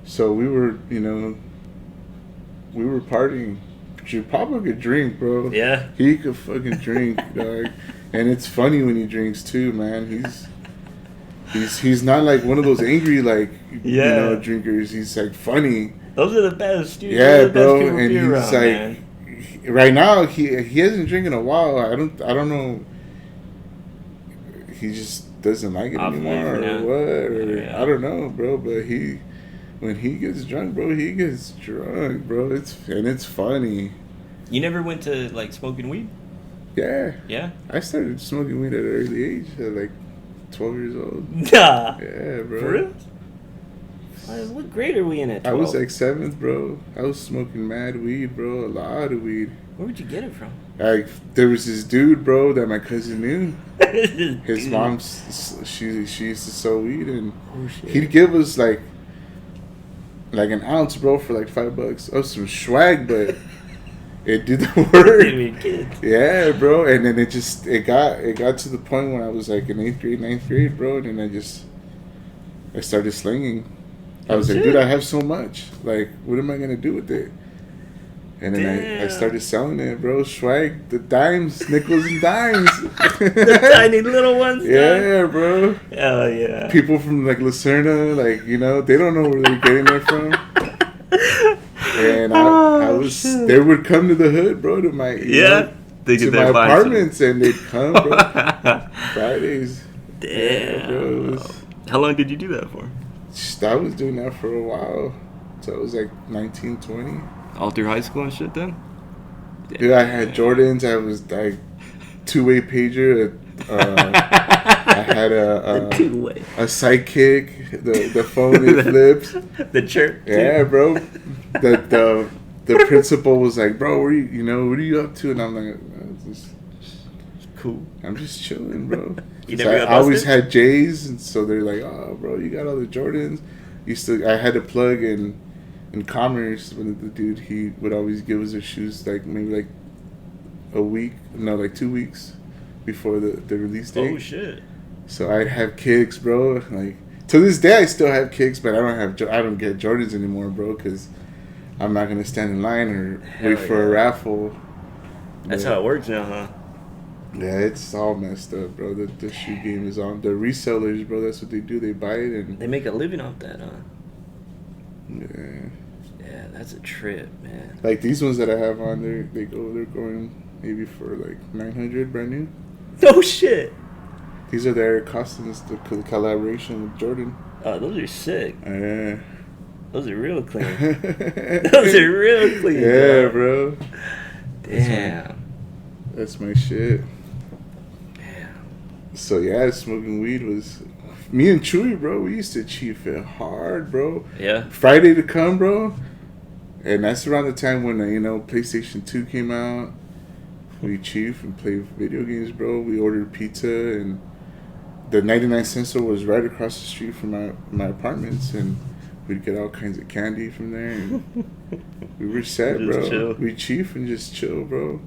So we were, we were partying. Papa could drink, bro. Yeah. He could fucking drink, dog. And it's funny when he drinks too, man. He's not like one of those angry drinkers. He's like funny. Those are the best, dude. Yeah, bro. And he's around, like, man. Right now he hasn't drank in a while. I don't know. He just doesn't like it anymore, or what? Or yeah. I don't know, bro. But when he gets drunk, bro, he gets drunk, bro. It's funny. You never went to like smoking weed? Yeah. Yeah? I started smoking weed at an early age, at like 12 years old. Nah. Yeah, bro. For real? What grade are we in at 12? I was like 7th, bro. I was smoking mad weed, bro. A lot of weed. Where would you get it from? Like, there was this dude, bro, that my cousin knew. His mom, she used to sell weed, and he'd give us like an ounce, bro, for like $5 of some swag, but it did the work. Yeah, bro. And then it got to the point when I was like in 8th grade, 9th grade, bro, and then I started slinging. I was like, dude, I have so much. Like, what am I gonna do with it? And then I started selling it, bro. Swag, the dimes, nickels and dimes. The tiny little ones. Yeah, bro. Hell yeah. People from like Lucerna, like, they don't know where they're getting it from. And they would come to the hood, bro, to my to my apartments, and they'd come, bro. Fridays. Damn. Yeah, bro. How long did you do that for? I was doing that for a while. So it was like 19, 20. All through high school and shit then? Dude, I had Jordans. I was like two-way pager. I had a Sidekick. The phone it flips. The chirp. Yeah, bro. The principal was like, bro, what are you up to? And I'm like, cool. I'm just chilling, bro. I always had J's, and so they're like, oh, bro, you got all the Jordans. I had to plug in Commerce when the dude, he would always give us our shoes like maybe like a week, no, like 2 weeks before the release date. Oh shit! So I'd have kicks, bro. Like to this day, I still have kicks, but I don't get Jordans anymore, bro, because I'm not gonna stand in line or wait for a raffle. That's how it works now, huh? Yeah, it's all messed up, bro. The shoe game is on. The resellers, bro, that's what they do. They buy it and they make a living off that, huh? Yeah. Yeah, that's a trip, man. Like these ones that I have on, they're going maybe for like $900 brand new. No shit. These are their costumes, the collaboration with Jordan. Oh, those are sick. Yeah. Those are real clean. Those are real clean. Yeah, bro. Damn. That's my shit. Damn. So yeah, smoking weed was me and Chewy, bro. We used to chief it hard, bro. Yeah. Friday to come, bro. And that's around the time when PlayStation 2 came out. We chief and play video games, bro. We ordered pizza, and the 99-cent store was right across the street from my apartments, and we'd get all kinds of candy from there. And we were set, bro. Chill. We chief and just chill, bro.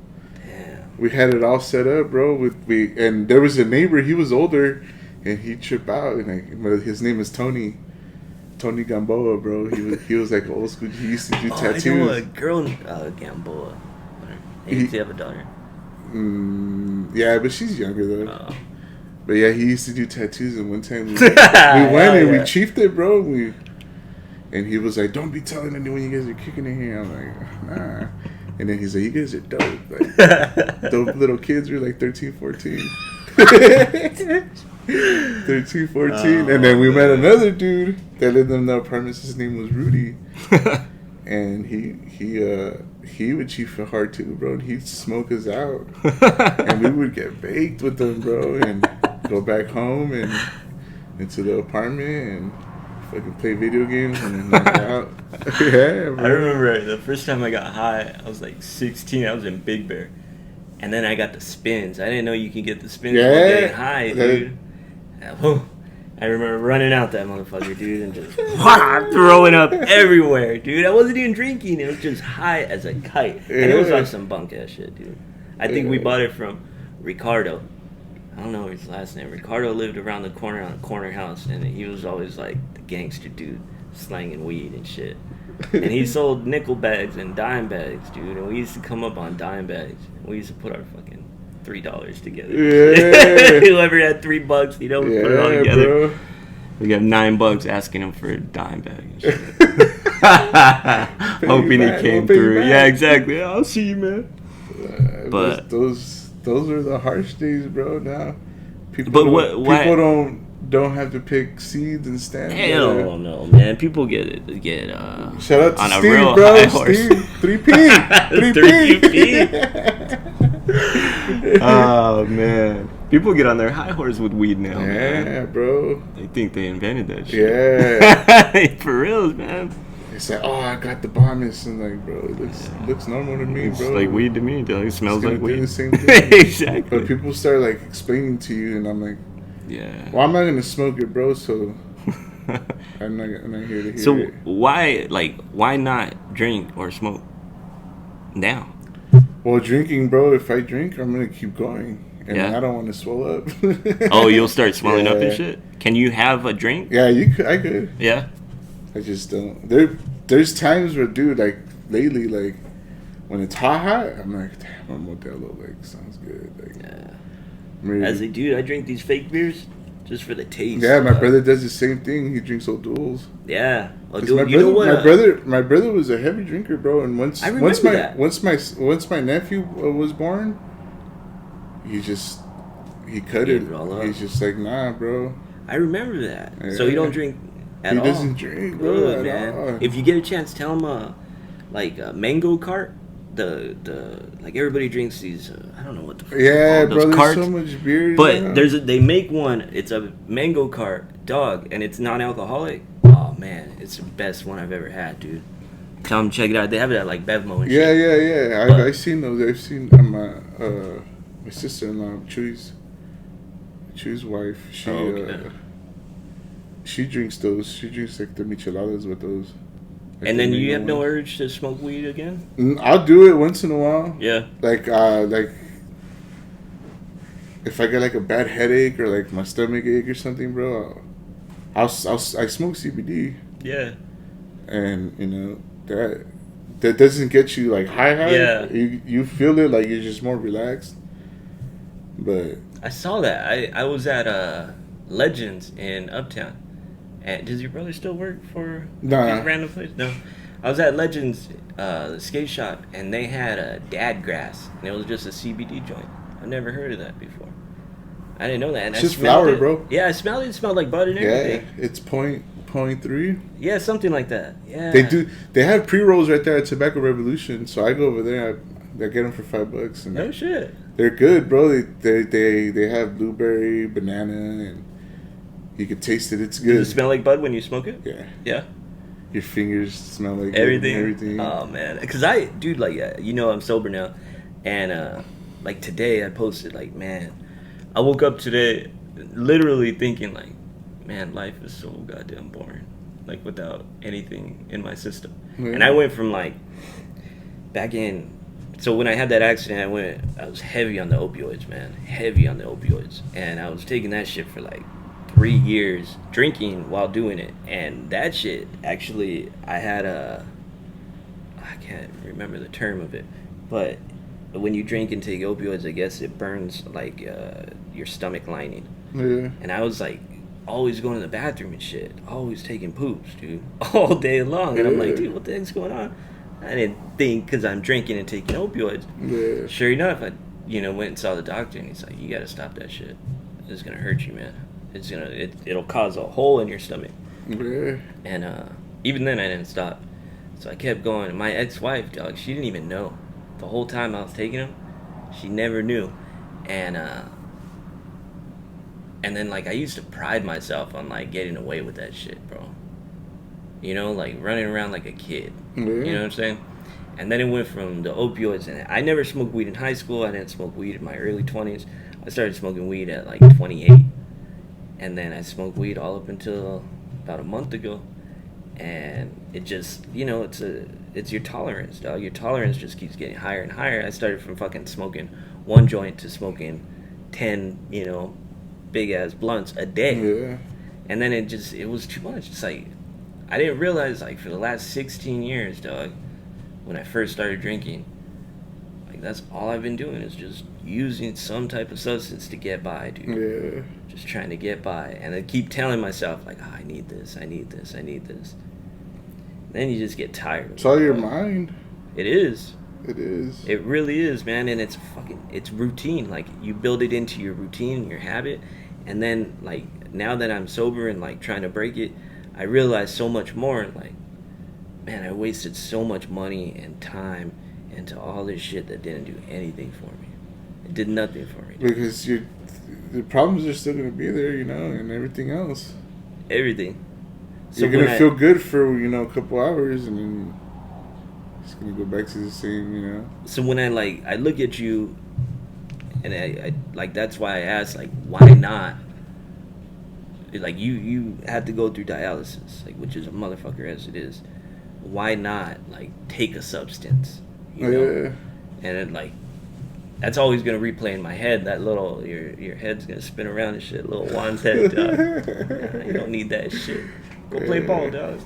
Damn. we had it all set up, bro. And there was a neighbor. He was older, and he tripped out. And his name is Tony Gamboa, bro. He was like old school. He used to do tattoos. I know a girl, Gamboa. Does he have a daughter? Yeah, but she's younger though. Oh. But yeah, he used to do tattoos, and one time we went and we chiefed it, bro. And he was like, "Don't be telling anyone you guys are kicking in here." I'm like, "Nah." And then he's like, "You guys are dope. Like, dope little kids are like 13, 14." 13, 14. And then we met another dude that lived in the apartments. His name was Rudy. And he would chief it hard too, bro. And he'd smoke us out. And we would get baked with them, bro. And go back home and into the apartment and fucking play video games and then knock out. Yeah, bro. I remember the first time I got high, I was like 16. I was in Big Bear. And then I got the spins. I didn't know you could get the spins while getting high, dude. I remember running out that motherfucker, dude, and just throwing up everywhere, dude. I wasn't even drinking. It was just high as a kite. And it was like some bunk ass shit, dude. I think we bought it from Ricardo. I don't know his last name. Ricardo lived around the corner on a corner house, and he was always like the gangster dude, slanging weed and shit. And he sold nickel bags and dime bags, dude. And we used to come up on dime bags. We used to put our fucking $3 together. Yeah. Whoever had $3, you know, we put it all together. Bro. We got $9 asking him for a dime bag and shit. Hoping he came through. Yeah, exactly. I'll see you, man. But those are the harsh days, bro. Now people don't have to pick seeds and stand. Hell no, man. People get shout out to on Steve, a real bro. high horse. Steve, 3P. Oh man, people get on their high horse with weed now. Yeah, man. bro. They think they invented that shit. Yeah, for reals, man. It's like, oh, I got the bombus, and like, bro, it looks normal to me, It's bro. like weed to me. It smells like weed. The same thing. Exactly. But people start like explaining to you, and I'm like, yeah. well, I'm not gonna smoke it, bro. So I'm not here to hear it. So why not drink or smoke now? Well, drinking, bro. If I drink, I'm gonna keep going, and Yeah. I don't want to swell up. Oh, you'll start swelling up and shit. Can you have a drink? Yeah, you could. I could. Yeah. I just don't. There's times where, dude, like lately, like when it's hot, I'm like, damn, a Modelo, like sounds good. Like, Yeah. maybe. As a dude, I drink these fake beers just for the taste. Yeah, my brother does the same thing. He drinks O'Doul's. Yeah. Oh, 'Cause dude, you know what? My brother was a heavy drinker, bro. And once my nephew was born, he cut it. He's just like, nah, bro. I remember that. Yeah. So you don't drink at all? He doesn't drink, bro. Good, at man. all. If you get a chance, tell him mango cart. The like everybody drinks these. I don't know what the fuck Yeah, those bro. There's carts. so much beer. But they make one. It's a mango cart dog, and it's non-alcoholic. Oh man, it's the best one I've ever had, dude. Tell them check it out. They have it at like Bevmo and shit. Yeah. I've seen those. I've seen my sister-in-law, Chuy's wife. She drinks those. She drinks like the micheladas with those. Like And then you have no ones. urge to smoke weed again? I'll do it once in a while. Yeah. Like if I get like a bad headache or like my stomach ache or something, bro, I smoke CBD. Yeah. And you know that doesn't get you like high. Yeah. You feel it like you're just more relaxed. But I saw that. I was at Legends in Uptown. And does your brother still work for Nah. these random place? No. I was at Legends, the skate shop, and they had a dad grass, and it was just a CBD joint. I've never heard of that before. I didn't know that. And it's I just smelled flour, it. bro. Yeah, I smelled it. It smelled like butter and everything. Yeah, it's point 3. Yeah, something like that. Yeah. They have pre-rolls right there at Tobacco Revolution, so I go over there. I get them for $5, and No shit. they're good, bro. They have blueberry, banana, and you can taste it. It's good. Does it smell like bud when you smoke it? Yeah. Yeah. Your fingers smell like Everything. Oh man, because I'm sober now, and like today I posted like, man, I woke up today literally thinking like, man, life is so goddamn boring, like without anything in my system. Yeah. And I went from like back in So when I had that accident, I was heavy on the opioids, man. Heavy on the opioids. And I was taking that shit for like 3 years, drinking while doing it. And that shit, actually, I can't remember the term of it, but when you drink and take opioids, I guess it burns like your stomach lining. Yeah. And I was like always going to the bathroom and shit, always taking poops, dude, all day long. And I'm like, dude, what the heck's going on? I didn't think because I'm drinking and taking opioids. Yeah. Sure enough, I went and saw the doctor, and he's like, you got to stop that shit. It's gonna hurt you, man. It'll cause a hole in your stomach. Yeah. And even then, I didn't stop. So I kept going. My ex-wife, dog, she didn't even know. The whole time I was taking them, she never knew. And then, like, I used to pride myself on, like, getting away with that shit, bro. You know, like, running around like a kid. Yeah. You know what I'm saying? And then it went from the opioids. And I never smoked weed in high school. I didn't smoke weed in my early 20s. I started smoking weed at, like, 28. And then I smoked weed all up until about a month ago. And it just, it's your tolerance, dog. Your tolerance just keeps getting higher and higher. I started from fucking smoking one joint to smoking 10, big ass blunts a day. Yeah. And then it was too much. It's like, I didn't realize, like, for the last 16 years, dog, when I first started drinking, like, that's all I've been doing is just using some type of substance to get by, dude. Yeah. Just trying to get by. And I keep telling myself, like, I need this, I need this, I need this. Then you just get tired. It's all your mind. It is. It is. It really is, man. And it's routine. Like, you build it into your routine, your habit. And then, like, now that I'm sober and, like, trying to break it, I realize so much more. Like, man, I wasted so much money and time into all this shit that didn't do anything for me. It did nothing for me. Because the problems are still going to be there, and everything else. Everything. So you're going to feel good for, a couple hours, and then it's going to go back to the same, So when I look at you, and I like, that's why I asked, like, why not? Like, you had to go through dialysis, like, which is a motherfucker as it is. Why not, like, take a substance? Yeah. And it, like, that's always gonna replay in my head. That little your head's gonna spin around and shit. Little Juan's head, dog. Nah, you don't need that shit. Go play ball, dog.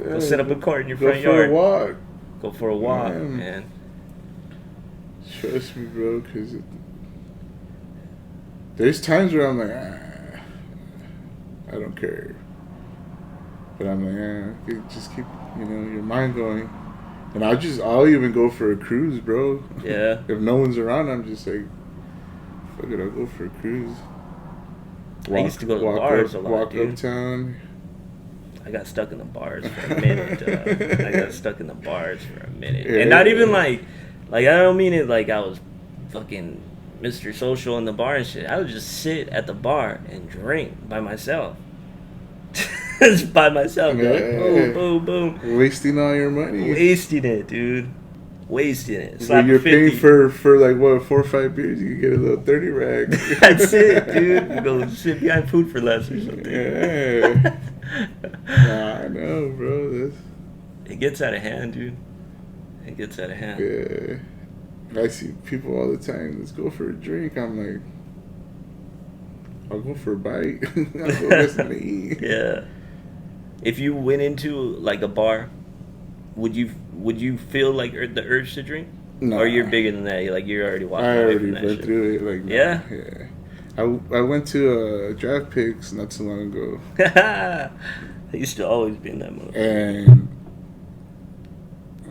Go set up a court in your front yard. Go for a walk, man. Trust me, bro, because there's times where I'm like, I don't care. But I'm like, just keep, your mind going. And I'll even go for a cruise, bro. Yeah. If no one's around, I'm just like, fuck it, I'll go for a cruise. I used to go to the bars a lot, walk dude. uptown. I got stuck in the bars for a minute. Yeah. And not even like I don't mean it like I was fucking Mr. Social in the bar and shit. I would just sit at the bar and drink by myself. Just by myself, Yeah. like, boom, boom, boom. Wasting all your money. Wasting it, dude. Wasting it. When you're paying for like, what, 4 or 5 beers, you can get a little 30 rag. That's it, dude. You go sit behind food for less or something. Yeah. Nah, I know, bro. It gets out of hand, dude. It gets out of hand. Yeah. I see people all the time. Let's go for a drink. I'm like, I'll go for a bite. I'll go get something to eat. Yeah. If you went into like a bar, would you feel like the urge to drink? No. Or you're bigger than that? You're already walking I away already from that went shit. through it. Like, Yeah? Yeah. I went to draft picks not too long ago. I used to always be in that mode. And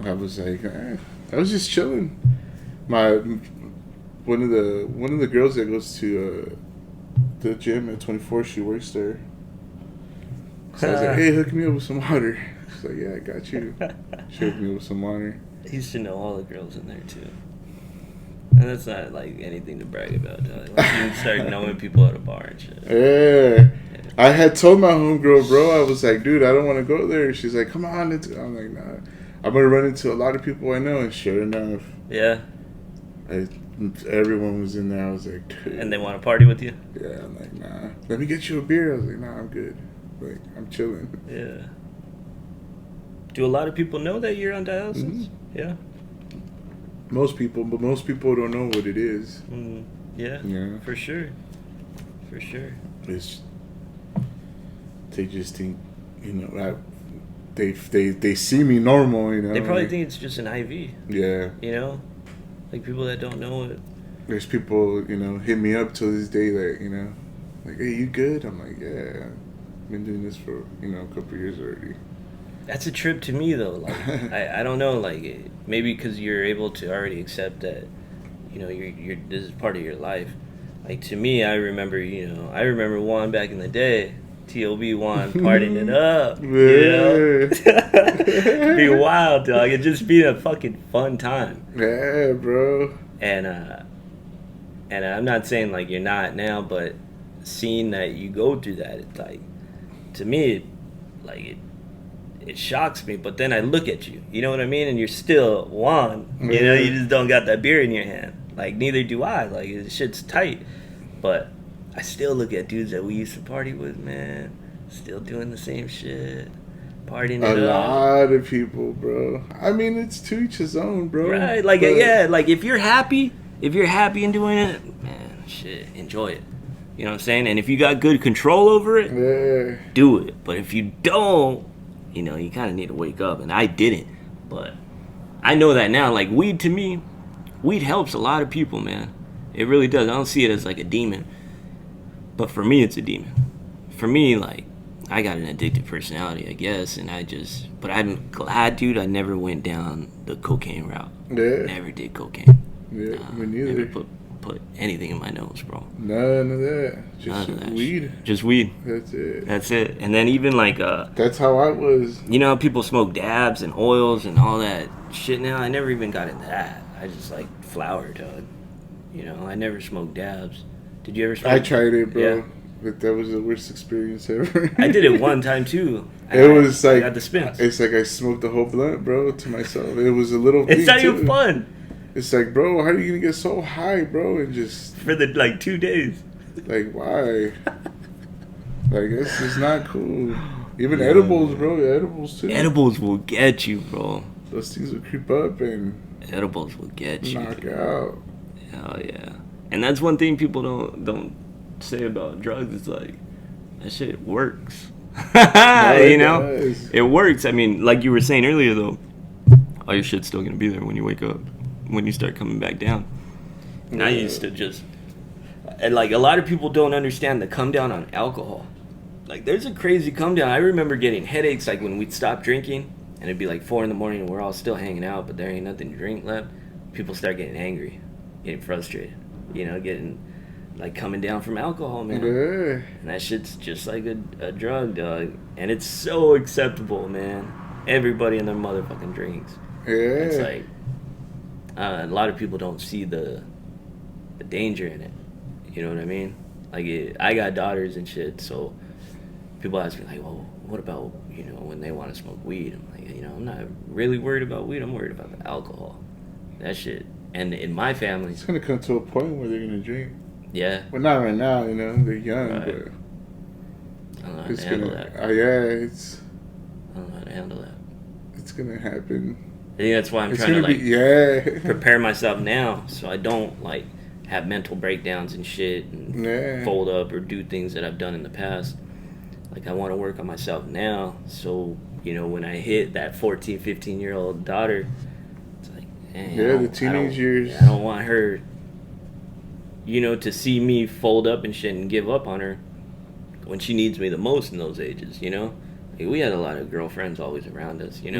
I was like, I was just chilling. One of the girls that goes to the gym at 24, she works there. So I was like, hey, hook me up with some water. She's like, yeah, I got you. She hooked me up with some water. I used to know all the girls in there too. And that's not like anything to brag about, dog. Once you start knowing people at a bar and shit. Yeah. I had told my homegirl, bro, I was like, dude, I don't want to go there. She's like, come on. I'm like, nah. I'm going to run into a lot of people I know. And sure enough. Yeah. Everyone was in there. I was like, dude. And they want to party with you? Yeah, I'm like, nah. Let me get you a beer. I was like, nah, I'm good. Like, I'm chilling. Yeah. Do a lot of people know that you're on dialysis? Mm-hmm. Yeah. Most people don't know what it is. Yeah, Yeah. for sure. It's they just think, they see me normal, They probably think it's just an IV. Yeah. Like people that don't know it. There's people, hit me up till this day that, like, hey, you good? I'm like, yeah, I've been doing this for, a couple of years already. That's a trip to me though. Like I don't know. Like maybe because you're able to already accept that, you're this is part of your life. Like to me, I remember Juan back in the day. T.O.B. Juan partying it up, being wild, dog. It just being a fucking fun time. Yeah, bro. And I'm not saying like you're not now, but seeing that you go through that, it's like, to me, it shocks me. But then I look at you, you know what I mean, and you're still Juan. You just don't got that beer in your hand. Like neither do I. Like this shit's tight, but I still look at dudes that we used to party with, man, still doing the same shit, partying it up. A lot of people, bro. I mean, it's to each his own, bro. Right? Like, yeah, like if you're happy in doing it, man, shit, enjoy it. You know what I'm saying? And if you got good control over it, do it. But if you don't, you kind of need to wake up. And I didn't. But I know that now. Like, weed, to me, weed helps a lot of people, man. It really does. I don't see it as like a demon. But for me, it's a demon. For me, like, I got an addictive personality, I guess, and but I'm glad, dude, I never went down the cocaine route. Yeah. Never did cocaine. Yeah, me neither. Never put anything in my nose, bro. None of that. Just weed. Shit. Just weed. That's it. And then even like that's how I was. How people smoke dabs and oils and all that shit now? I never even got into that. I just like flower, dog. I never smoked dabs. Did you ever smoke? I tried it, bro. Yeah. But that was the worst experience ever. I did it one time too. I got the spins. It's like I smoked the whole blunt, bro, to myself. It was a little thing. It's not even fun. It's like, bro, how are you gonna get so high, bro, and just for the 2 days? Like, why? Like, it's not cool. Even edibles, bro. Edibles too. Edibles will get you, bro. Those things will creep up and edibles will get you. Knock out. Hell yeah. And that's one thing people don't say about drugs. It's like, that shit works. It works. I mean, like you were saying earlier, though, all your shit's still gonna be there when you wake up, when you start coming back down. And I used to and like a lot of people don't understand the come down on alcohol. Like there's a crazy come down. I remember getting headaches like when we'd stop drinking and it'd be like 4 a.m. and we're all still hanging out, but there ain't nothing to drink left. People start getting angry, getting frustrated, getting like coming down from alcohol, man. Yeah. And that shit's just like a drug, dog. And it's so acceptable, man. Everybody in their motherfucking drinks. Yeah. It's like a lot of people don't see the danger in it. You know what I mean? Like I got daughters and shit, so people ask me like, well, what about when they want to smoke weed? I'm like, I'm not really worried about weed. I'm worried about the alcohol. That shit. And in my family, it's gonna come to a point where they're gonna drink. Yeah. Well, not right now. They're young, right. But I don't know how to handle that. Yeah, I don't know how to handle that. It's gonna happen. I think that's why I'm trying to prepare myself now, so I don't like have mental breakdowns and shit and fold up or do things that I've done in the past. Like I want to work on myself now, so when I hit that 14, 15-year-old daughter, it's like, the teenage years. I don't want her, to see me fold up and shit and give up on her when she needs me the most in those ages. Like, we had a lot of girlfriends always around us. We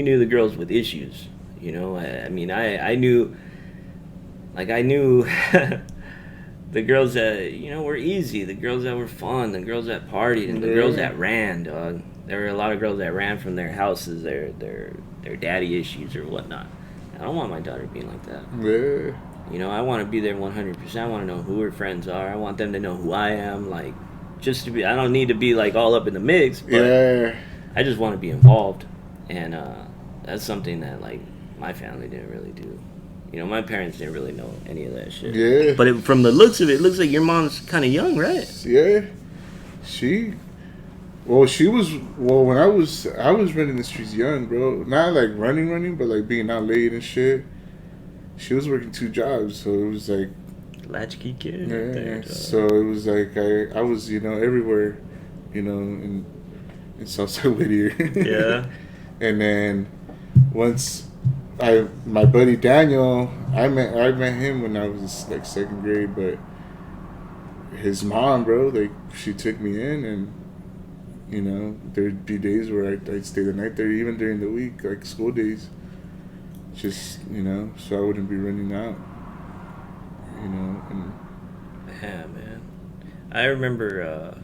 knew the girls with issues. I mean, I knew. Like I knew the girls that were easy, the girls that were fun, the girls that partied, and the girls that ran, dog. There were a lot of girls that ran from their houses, their daddy issues or whatnot. I don't want my daughter being like that. Yeah. I want to be there 100%. I want to know who her friends are. I want them to know who I am. Like, just to be. I don't need to be like all up in the mix, but I just want to be involved, and that's something that like my family didn't really do. My parents didn't really know any of that shit. Yeah. But from the looks of it, looks like your mom's kind of young, right? Yeah. When I was running the streets young, bro. Not like running, but like being out late and shit. she was working 2 jobs, so it was like latchkey kid. yeah. So it was like I was everywhere, in Southside Whittier. Yeah. And then once my buddy Daniel, I met him when I was like 2nd grade, but his mom, bro, like she took me in, and there'd be days where I'd stay the night there, even during the week, like school days, just so I wouldn't be running out, and yeah, man. I remember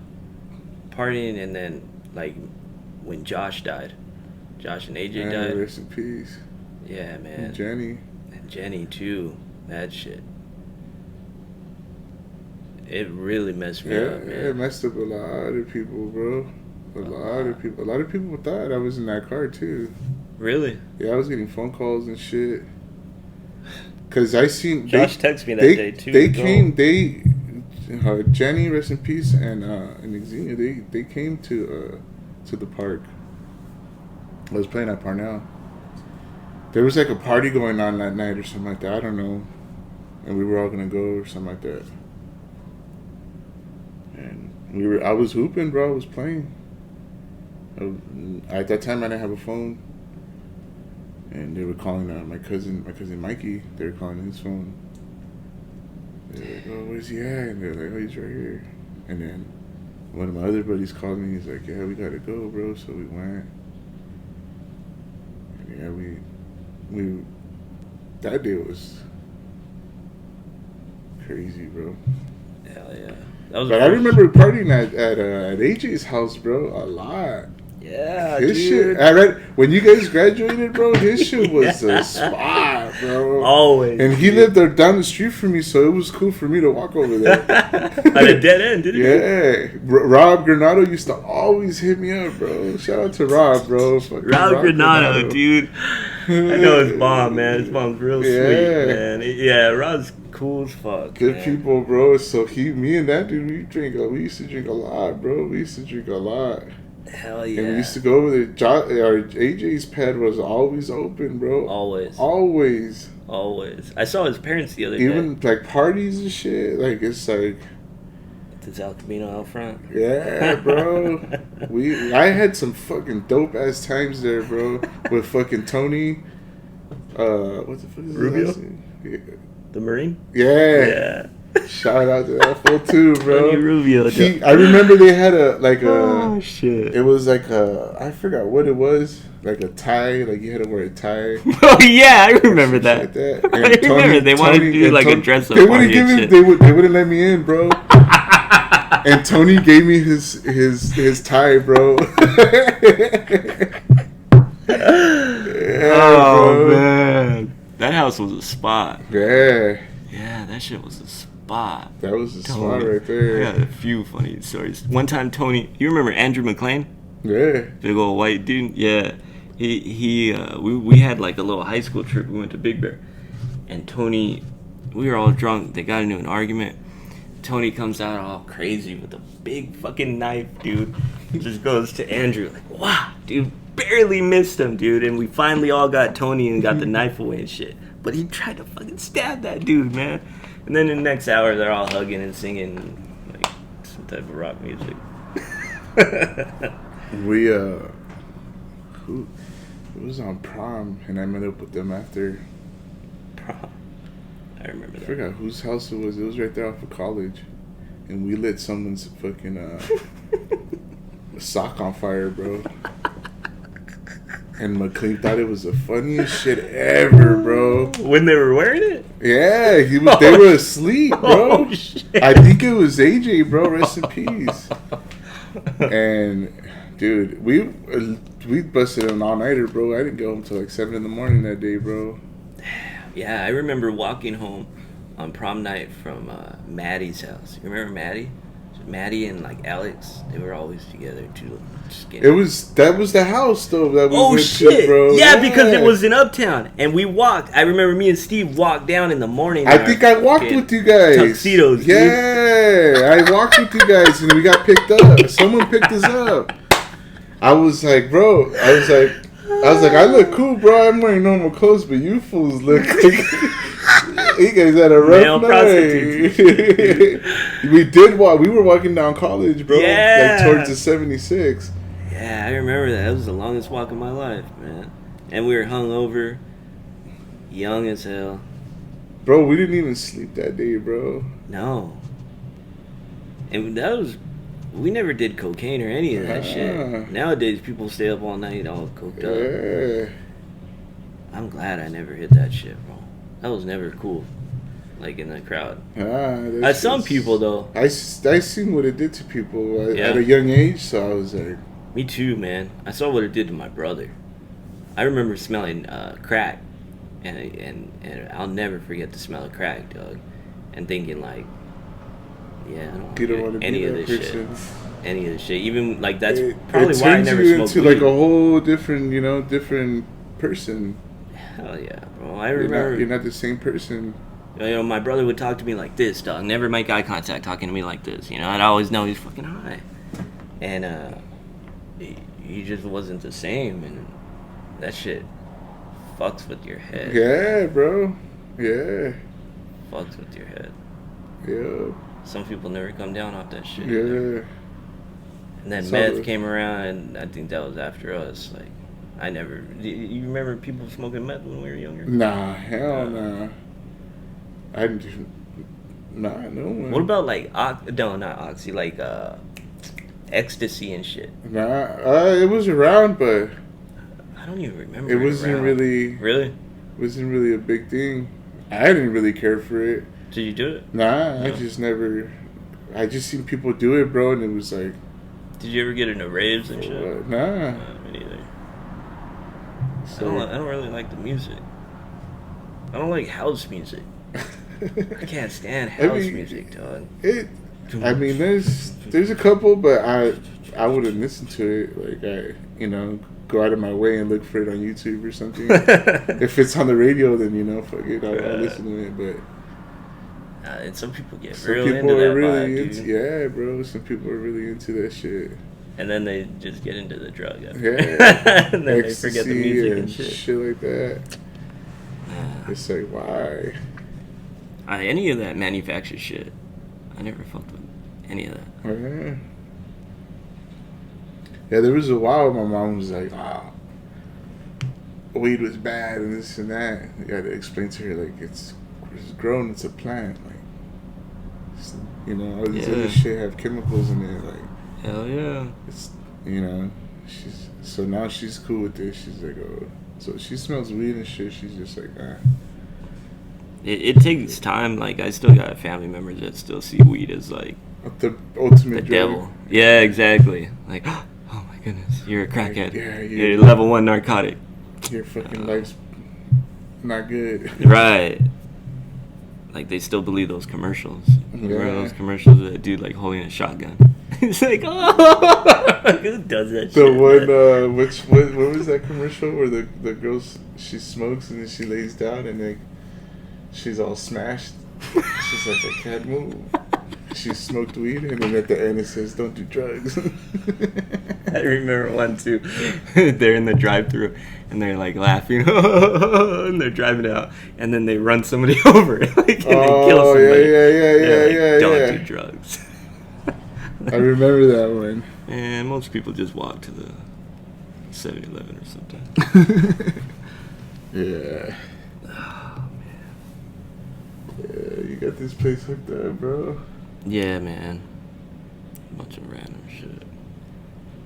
partying, and then like when Josh died, Josh and AJ died. Rest in peace. Yeah, man. And Jenny. And Jenny too. That shit. It really messed me up, man. Yeah, it messed up a lot of people, bro. A lot of people thought I was in that car too. Really? Yeah, I was getting phone calls and shit. Cause I seen Josh texted me that day too. Jenny, rest in peace, and Xenia, they came to the park. I was playing at Parnell. There was like a party going on that night or something like that. I don't know, and we were all gonna go or something like that. And I was hooping, bro. I was playing. At that time, I didn't have a phone, and they were calling my cousin Mikey. They were calling his phone. They're like, "Oh, where's he at?" And they're like, "Oh, he's right here." And then one of my other buddies called me. He's like, "Yeah, we gotta go, bro." So we went. And yeah, we that day was crazy, bro. Hell yeah. But I remember partying at AJ's house, bro, a lot. Yeah, his dude. shit. When you guys graduated, bro, his shit was a spot, bro. Always. And he lived there down the street from me, so it was cool for me to walk over there. At a dead end, didn't he? Yeah. Rob Granado used to always hit me up, bro. Shout out to Rob, bro. Rob Granado, dude. I know his mom, man. His mom's real sweet, man. Yeah, Rob's cool as fuck. Good man. people, bro. So me and that dude, we used to drink a lot, bro. Hell yeah. And we used to go over there. Our AJ's pad was always open, bro. Always. I saw his parents the other day. Even like parties and shit. Like it's like it's El Camino out front. Yeah, bro. I had some fucking dope ass times there, bro. With fucking Tony. What the fuck is Rubio? his name? Yeah. The Marine? Yeah. Shout out to that fool too, bro. Tony Rubio. I remember they had oh shit. It was like I forgot what it was. Like a tie, like you had to wear a tie. Oh yeah, I remember that. Like that. I remember they wanted to do like a dress up party and shit. They wouldn't let me in, bro. And Tony gave me his tie, bro. Oh man, that house was a spot. Yeah. Yeah, that shit was a spot. That was a spot right there. I got a few funny stories. One time, Tony, you remember Andrew McLean? Yeah. Big old white dude. Yeah. We had like a little high school trip. We went to Big Bear, and Tony, we were all drunk. They got into an argument. Tony comes out all crazy with a big fucking knife, dude. He just goes to Andrew like, wow, dude, barely missed him, dude. And we finally all got Tony and got the knife away and shit. But he tried to fucking stab that dude, man. And then in the next hour, they're all hugging and singing like some type of rock music. It was on prom, and I met up with them after Prom. I remember that. I forgot whose house it was. It was right there off of College, and we lit someone's fucking sock on fire, bro. And McLean thought it was the funniest shit ever, bro. When they were wearing it? Yeah, they were asleep, bro. Oh, shit. I think it was AJ, bro. Rest in peace. And dude, we busted an all-nighter, bro. I didn't go home till like 7 a.m. that day, bro. Yeah, I remember walking home on prom night from Maddie's house. You remember Maddie? Maddie and like Alex, they were always together too. That was the house though that we went shit. to, bro. Yeah, because it was in Uptown, and we walked. I remember me and Steve walked down in the morning. I think I walked with you guys. Tuxedos. Yeah, I walked with you guys, and we got picked up. Someone picked us up. I was like, bro. I was like, I look cool, bro. I'm wearing normal clothes, but you fools look like You guys had a Male rough prostitutes. night. We did walk. We were walking down College, bro. Yeah. Like towards the 76. Yeah, I remember that. That was the longest walk of my life, man. And we were hungover, young as hell. Bro, we didn't even sleep that day, bro. No. And that was... We never did cocaine or any of that shit. Nowadays, people stay up all night all coked up. I'm glad I never hit that shit, bro. That was never cool. Like, in the crowd. Some people, though. I seen what it did to people at a young age, so I was like... Me too, man. I saw what it did to my brother. I remember smelling crack. And I'll never forget the smell of crack, dog. And thinking, like... Yeah, I don't want to do any of this shit. Any of this shit. Even, like, that's probably why I never smoked weed. Like, a whole different, different person. Hell yeah, bro. I remember... You're not the same person. My brother would talk to me like this, dog. Never make eye contact talking to me like this, I'd always know he's fucking high. And, he just wasn't the same, and that shit fucks with your head. Yeah, bro. Yeah. Fucks with your head. Yeah. Some people never come down off that shit. Yeah. And then meth came around, and I think that was after us. Like, I never... You remember people smoking meth when we were younger? Nah, hell nah. I didn't... Nah, no one. What about, like, no, not oxy, like, ecstasy and shit? Nah, it was around, but... I don't even remember. It wasn't really... Really? Wasn't really a big thing. I didn't really care for it. Did you do it? Nah, No. I just never... I just seen people do it, bro, and it was like... Did you ever get into raves and shit? Nah. Me neither. So, I don't really like the music. I don't like house music. I can't stand house music, dog. There's a couple, but I wouldn't listen to it. Like, go out of my way and look for it on YouTube or something. If it's on the radio, then, fuck it, I'll listen to it, but... and some people get Some real people into that are really vibe, dude. Yeah, bro. Some people are really into that shit. And then they just get into the drug. Yeah. And then they forget the music and shit. Like that. It's like, why? Any of that manufactured shit, I never fucked with any of that. Yeah. Yeah, there was a while my mom was like, weed was bad and this and that. You had to explain to her, like, it's grown, it's a plant. Like, all these other shit have chemicals in it. Like, hell yeah. It's, so now she's cool with this. She's like, oh. So she smells weed and shit. She's just like, ah. It takes time. Like, I still got family members that still see weed as, like, the ultimate the devil. Yeah, exactly. Like, oh my goodness, you're a crackhead. Yeah, you're level 1 narcotic. Your fucking life's not good. Right. Like, they still believe those commercials. Remember those commercials of that dude, like, holding a shotgun? It's like, oh! Who does that shit? The one, what was that commercial where the girl, she smokes and then she lays down and, like, she's all smashed. She's like, I can't move. She smoked weed, and then at the end it says, don't do drugs. I remember one, too. They're in the drive-thru, and they're, like, laughing, and they're driving out, and then they run somebody over, like, and they kill somebody. Yeah. Don't do drugs. I remember that one. And most people just walk to the 7-Eleven or something. Yeah. Oh, man. Yeah, you got this place hooked up, bro. Yeah, man. Bunch of random shit.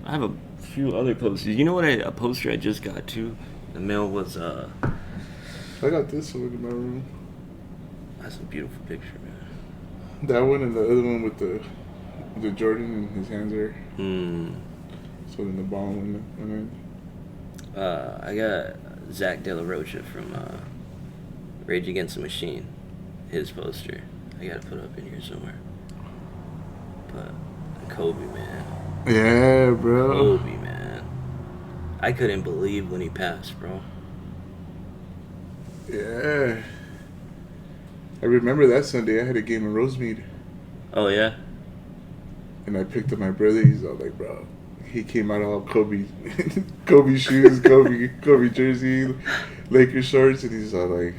I have a few other posters. You know what? A poster I just got too. The mail was I got this one in my room. That's a beautiful picture, man. That one and the other one with the Jordan and his hands are. So then the ball went in. I got Zach De La Rocha from Rage Against the Machine. His poster. I gotta put up in here somewhere. But Kobe, man. Yeah, bro. Kobe, man. I couldn't believe when he passed, bro. Yeah. I remember that Sunday I had a game of Rosemead. Oh, yeah? And I picked up my brother. He's all like, bro. He came out all Kobe shoes, Kobe jersey, Lakers shorts, and he's all like,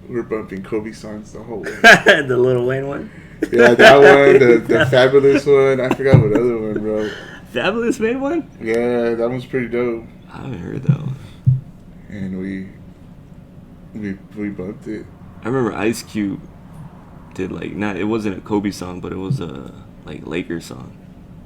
We're bumping Kobe songs the whole way. The Lil Wayne one. Yeah, that one, the Fabulous one. I forgot what other one, bro. Fabulous made one. Yeah, that one's pretty dope. I haven't heard that one. And we bumped it. I remember Ice Cube did like it wasn't a Kobe song, but it was a like Lakers song.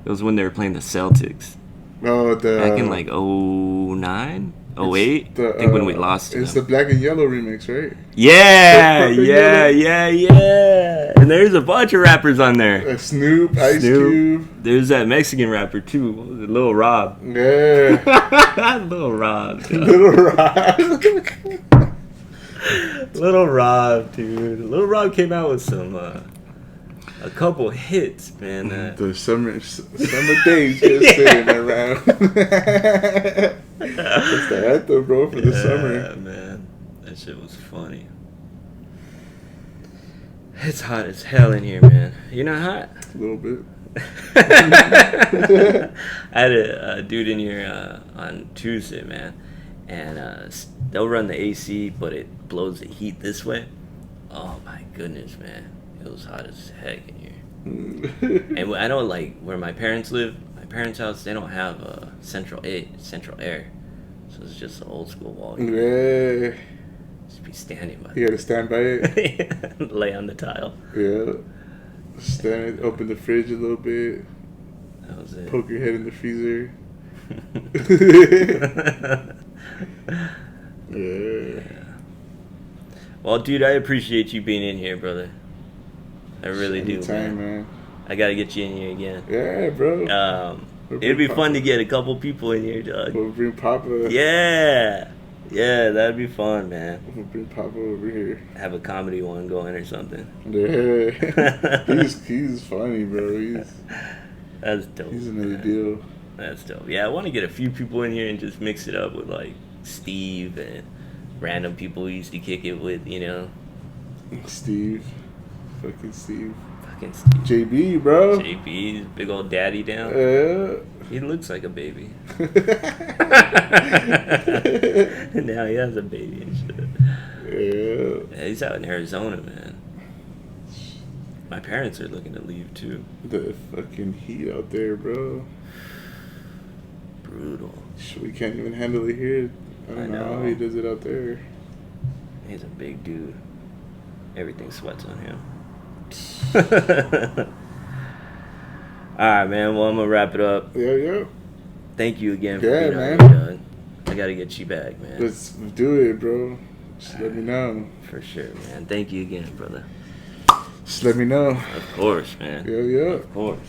It was when they were playing the Celtics. Oh, Back in like 09, 08. I think when we lost to It's them. the Black and Yellow remix, right? Yeah, The yeah, Yellow. yeah. And there's a bunch of rappers on there. Snoop, Ice Cube. There's that Mexican rapper too, what was it, Lil Rob. Yeah. Lil Rob. Dude. Little Rock. Little Rob, dude. Little Rob came out with some a couple hits, man. The summer days just sitting around. That's the anthem, bro, for the summer. Yeah, man. That shit was funny. It's hot as hell in here, man. You're not hot? A little bit. I had a dude in here on Tuesday, man, and they'll run the AC, but it blows the heat this way. Oh my goodness, man, it was hot as heck in here. And I know, like where my parents live, my parents' house, they don't have central air, so it's just an old school wall. Yeah. Just be standing by. You gotta stand by it. Lay on the tile. Yeah. Stand, open the fridge a little bit. That was it. Poke your head in the freezer. Yeah. Well, dude, I appreciate you being in here, brother. I really do, Anytime, man. I gotta get you in here again. Yeah, bro. It'd be fun to get a couple people in here, dog. We'll bring Papa. Yeah, that'd be fun, man. We'll bring Papa over here. Have a comedy one going or something. Yeah. he's funny, bro. That's dope. He's another man. deal. That's dope. Yeah, I want to get a few people in here and just mix it up with like Steve and random people we used to kick it with, you know. Steve. Fucking Steve. Fucking Steve. JB, bro. JB's big old daddy down. Yeah. He looks like a baby. Now he has a baby and shit. Yeah. Yeah, he's out in Arizona, man. My parents are looking to leave too. The fucking heat out there, bro. Brutal. We can't even handle it here. I don't know how he does it out there. He's a big dude. Everything sweats on him. Alright, man. Well, I'm going to wrap it up. Yeah. Thank you again for Yeah, being man. on here, Doug. I got to get you back, man. Let's do it, bro. Just let me know. For sure, man. Thank you again, brother. Just let me know. Of course, man. Yeah. Of course.